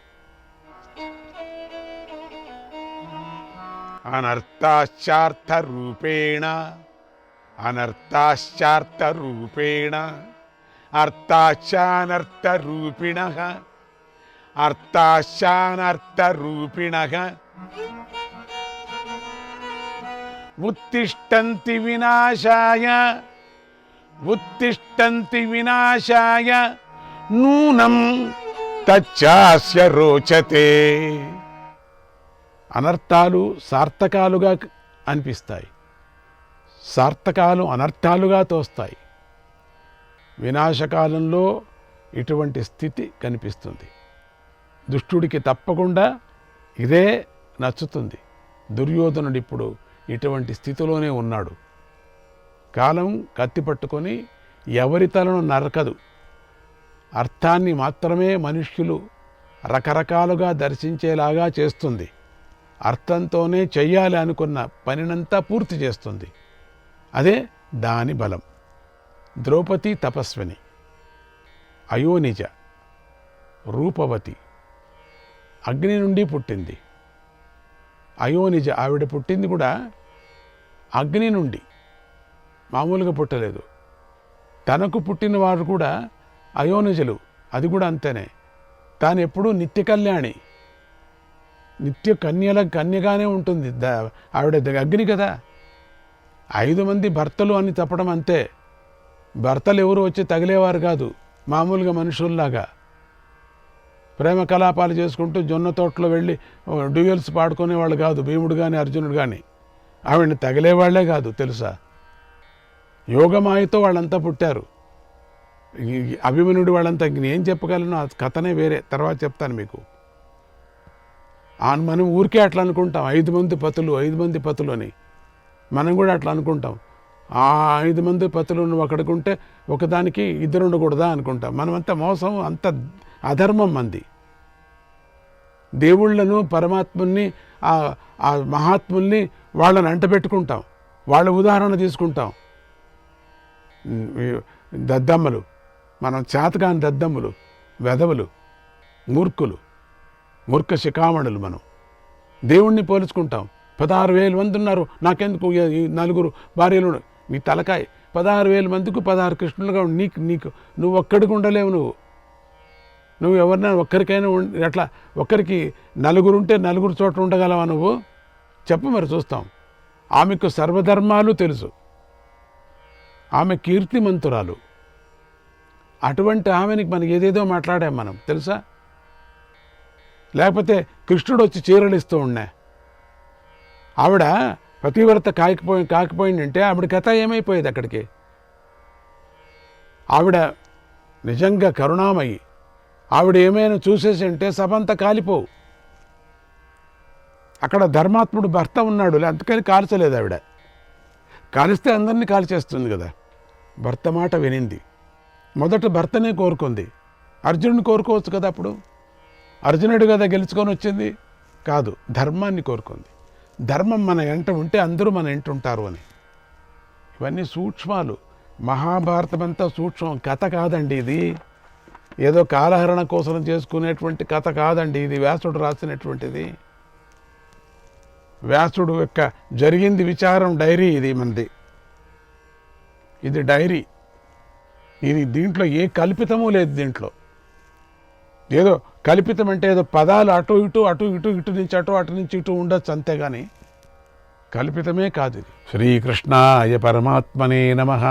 అనర్థాశ్చార్థరూపేణ అనర్థాశ్చార్థరూపేణ అర్థాశ్చానర్థరూపిణః అర్థాశ్చానర్థరూపిణః ఉత్తిష్టంతి వినాశాయ ఉత్తిష్టంతి వినాశాయ నూనం తచ్చాస్య రోచతే. అనర్థాలు సార్థకాలుగా అనిపిస్తాయి, సార్థకాలు అనర్థాలుగా తోస్తాయి. వినాశకాలంలో ఇటువంటి స్థితి కనిపిస్తుంది. దుష్టుడికి తప్పకుండా ఇదే నచ్చుతుంది. దుర్యోధనుడు ఇప్పుడు ఇటువంటి స్థితిలోనే ఉన్నాడు. కాలం కత్తి పట్టుకొని ఎవరి తలను నరకదు. అర్థాన్ని మాత్రమే మనుష్యులు రకరకాలుగా దర్శించేలాగా చేస్తుంది. అర్థంతోనే చెయ్యాలి అనుకున్న పనినంతా పూర్తి చేస్తుంది. అదే దాని బలం. ద్రౌపది తపస్విని, అయోనిజ, రూపవతి, అగ్ని నుండి పుట్టింది. అయోనిజ ఆవిడ పుట్టింది కూడా అగ్ని నుండి, మామూలుగా పుట్టలేదు. తనకు పుట్టిన వారు కూడా అయోనిజలు, అది కూడా అంతేనే. తాను ఎప్పుడూ నిత్య కళ్యాణి, నిత్య కన్యగానే ఉంటుంది. ఆవిడ అగ్ని కదా. 5 మంది భర్తలు అని చెప్పడం అంతే. భర్తలు ఎవరు వచ్చి తగిలేవారు కాదు, మామూలుగా మనుషుల్లాగా ప్రేమ కలాపాలు చేసుకుంటూ జొన్న తోటలో వెళ్ళి డ్యూయల్స్ పాడుకునేవాళ్ళు కాదు భీముడు కానీ అర్జునుడు కానీ. ఆవిడని తగిలేవాళ్లే కాదు, తెలుసా. యోగమాయతో వాళ్ళంతా పుట్టారు. అభిమన్యుడు వాళ్ళంతా ఏం చెప్పగలను, ఆ కథనే వేరే, తర్వాత చెప్తాను మీకు. మనం ఊరికే అట్లా అనుకుంటాం, 5 మంది పతులు 5 మంది పతులు అని. మనం కూడా అట్లా అనుకుంటాం. ఆ 5 మంది పతులు ఒకడుకుంటే ఒకదానికి 2 ఉండకూడదా అనుకుంటాం. మనమంతా మోసం, అంత అధర్మం మంది. దేవుళ్లను, పరమాత్ముల్ని, ఆ మహాత్ముల్ని వాళ్ళని అంటబెట్టుకుంటాం, వాళ్ళ ఉదాహరణ తీసుకుంటాం. దద్దమ్మలు, మనం చేతకాని దద్దమ్మలు, వెధవలు, మూర్ఖులు, మూర్ఖ శిఖామణులు. మనం దేవుణ్ణి పోల్చుకుంటాం. 16,000 మంది ఉన్నారు, నాకెందుకు 4 భార్యలు? నీ తలకాయ. 16,000 మందికి 16 కృష్ణులుగా నీకు నువ్వు ఒక్కడికి ఉండలేవు. నువ్వు ఎవరినైనా ఒక్కరికైనా అట్లా ఒక్కరికి 4 ఉంటే 4 చోట్ల ఉండగలవా నువ్వు? చెప్పు మరి, చూస్తాం. ఆమెకు సర్వధర్మాలు తెలుసు, ఆమె కీర్తిమంతురాలు. అటువంటి ఆమెనికి మనకి ఏదేదో మాట్లాడాం మనం, తెలుసా. లేకపోతే కృష్ణుడు వచ్చి చీరలు ఇస్తూ ఉన్నా, ఆవిడ పతివ్రత కాకపోయిందంటే ఆవిడ కథ ఏమైపోయేది అక్కడికి. ఆవిడ నిజంగా కరుణామయి. ఆవిడ ఏమైనా చూసేసి అంటే సభంతా కాలిపోవు. అక్కడ ధర్మాత్ముడు భర్త ఉన్నాడు, అందుకని కాల్చలేదు ఆవిడ. కాలిస్తే అందరినీ కాల్చేస్తుంది కదా. భర్త మాట వినింది. మొదట భర్తనే కోరుకుంది. అర్జునుడిని కోరుకోవచ్చు కదా. అప్పుడు అర్జునుడు కదా గెలుచుకొని వచ్చింది, కాదు, ధర్మాన్ని కోరుకుంది. ధర్మం మన ఎంట ఉంటే అందరూ మన ఎంట ఉంటారు అని. ఇవన్నీ సూక్ష్మాలు. మహాభారతం అంతా సూక్ష్మం, కథ కాదండి ఇది. ఏదో కాలహరణ కోసం చేసుకునేటువంటి కథ కాదండి ఇది. వ్యాసుడు రాసినటువంటిది. వ్యాసుడు యొక్క జరిగింది విచారం డైరీ ఇది మనది. ఇది డైరీ. ఇది దీంట్లో ఏ కల్పితమూ లేదు. దీంట్లో ఏదో కల్పితం అంటే ఏదో పదాలు అటు ఇటు ఇటు నుంచి అటు నుంచి ఇటు ఉండొచ్చు, అంతేగాని కల్పితమే కాదు ఇది. శ్రీకృష్ణాయ పరమాత్మనే నమః.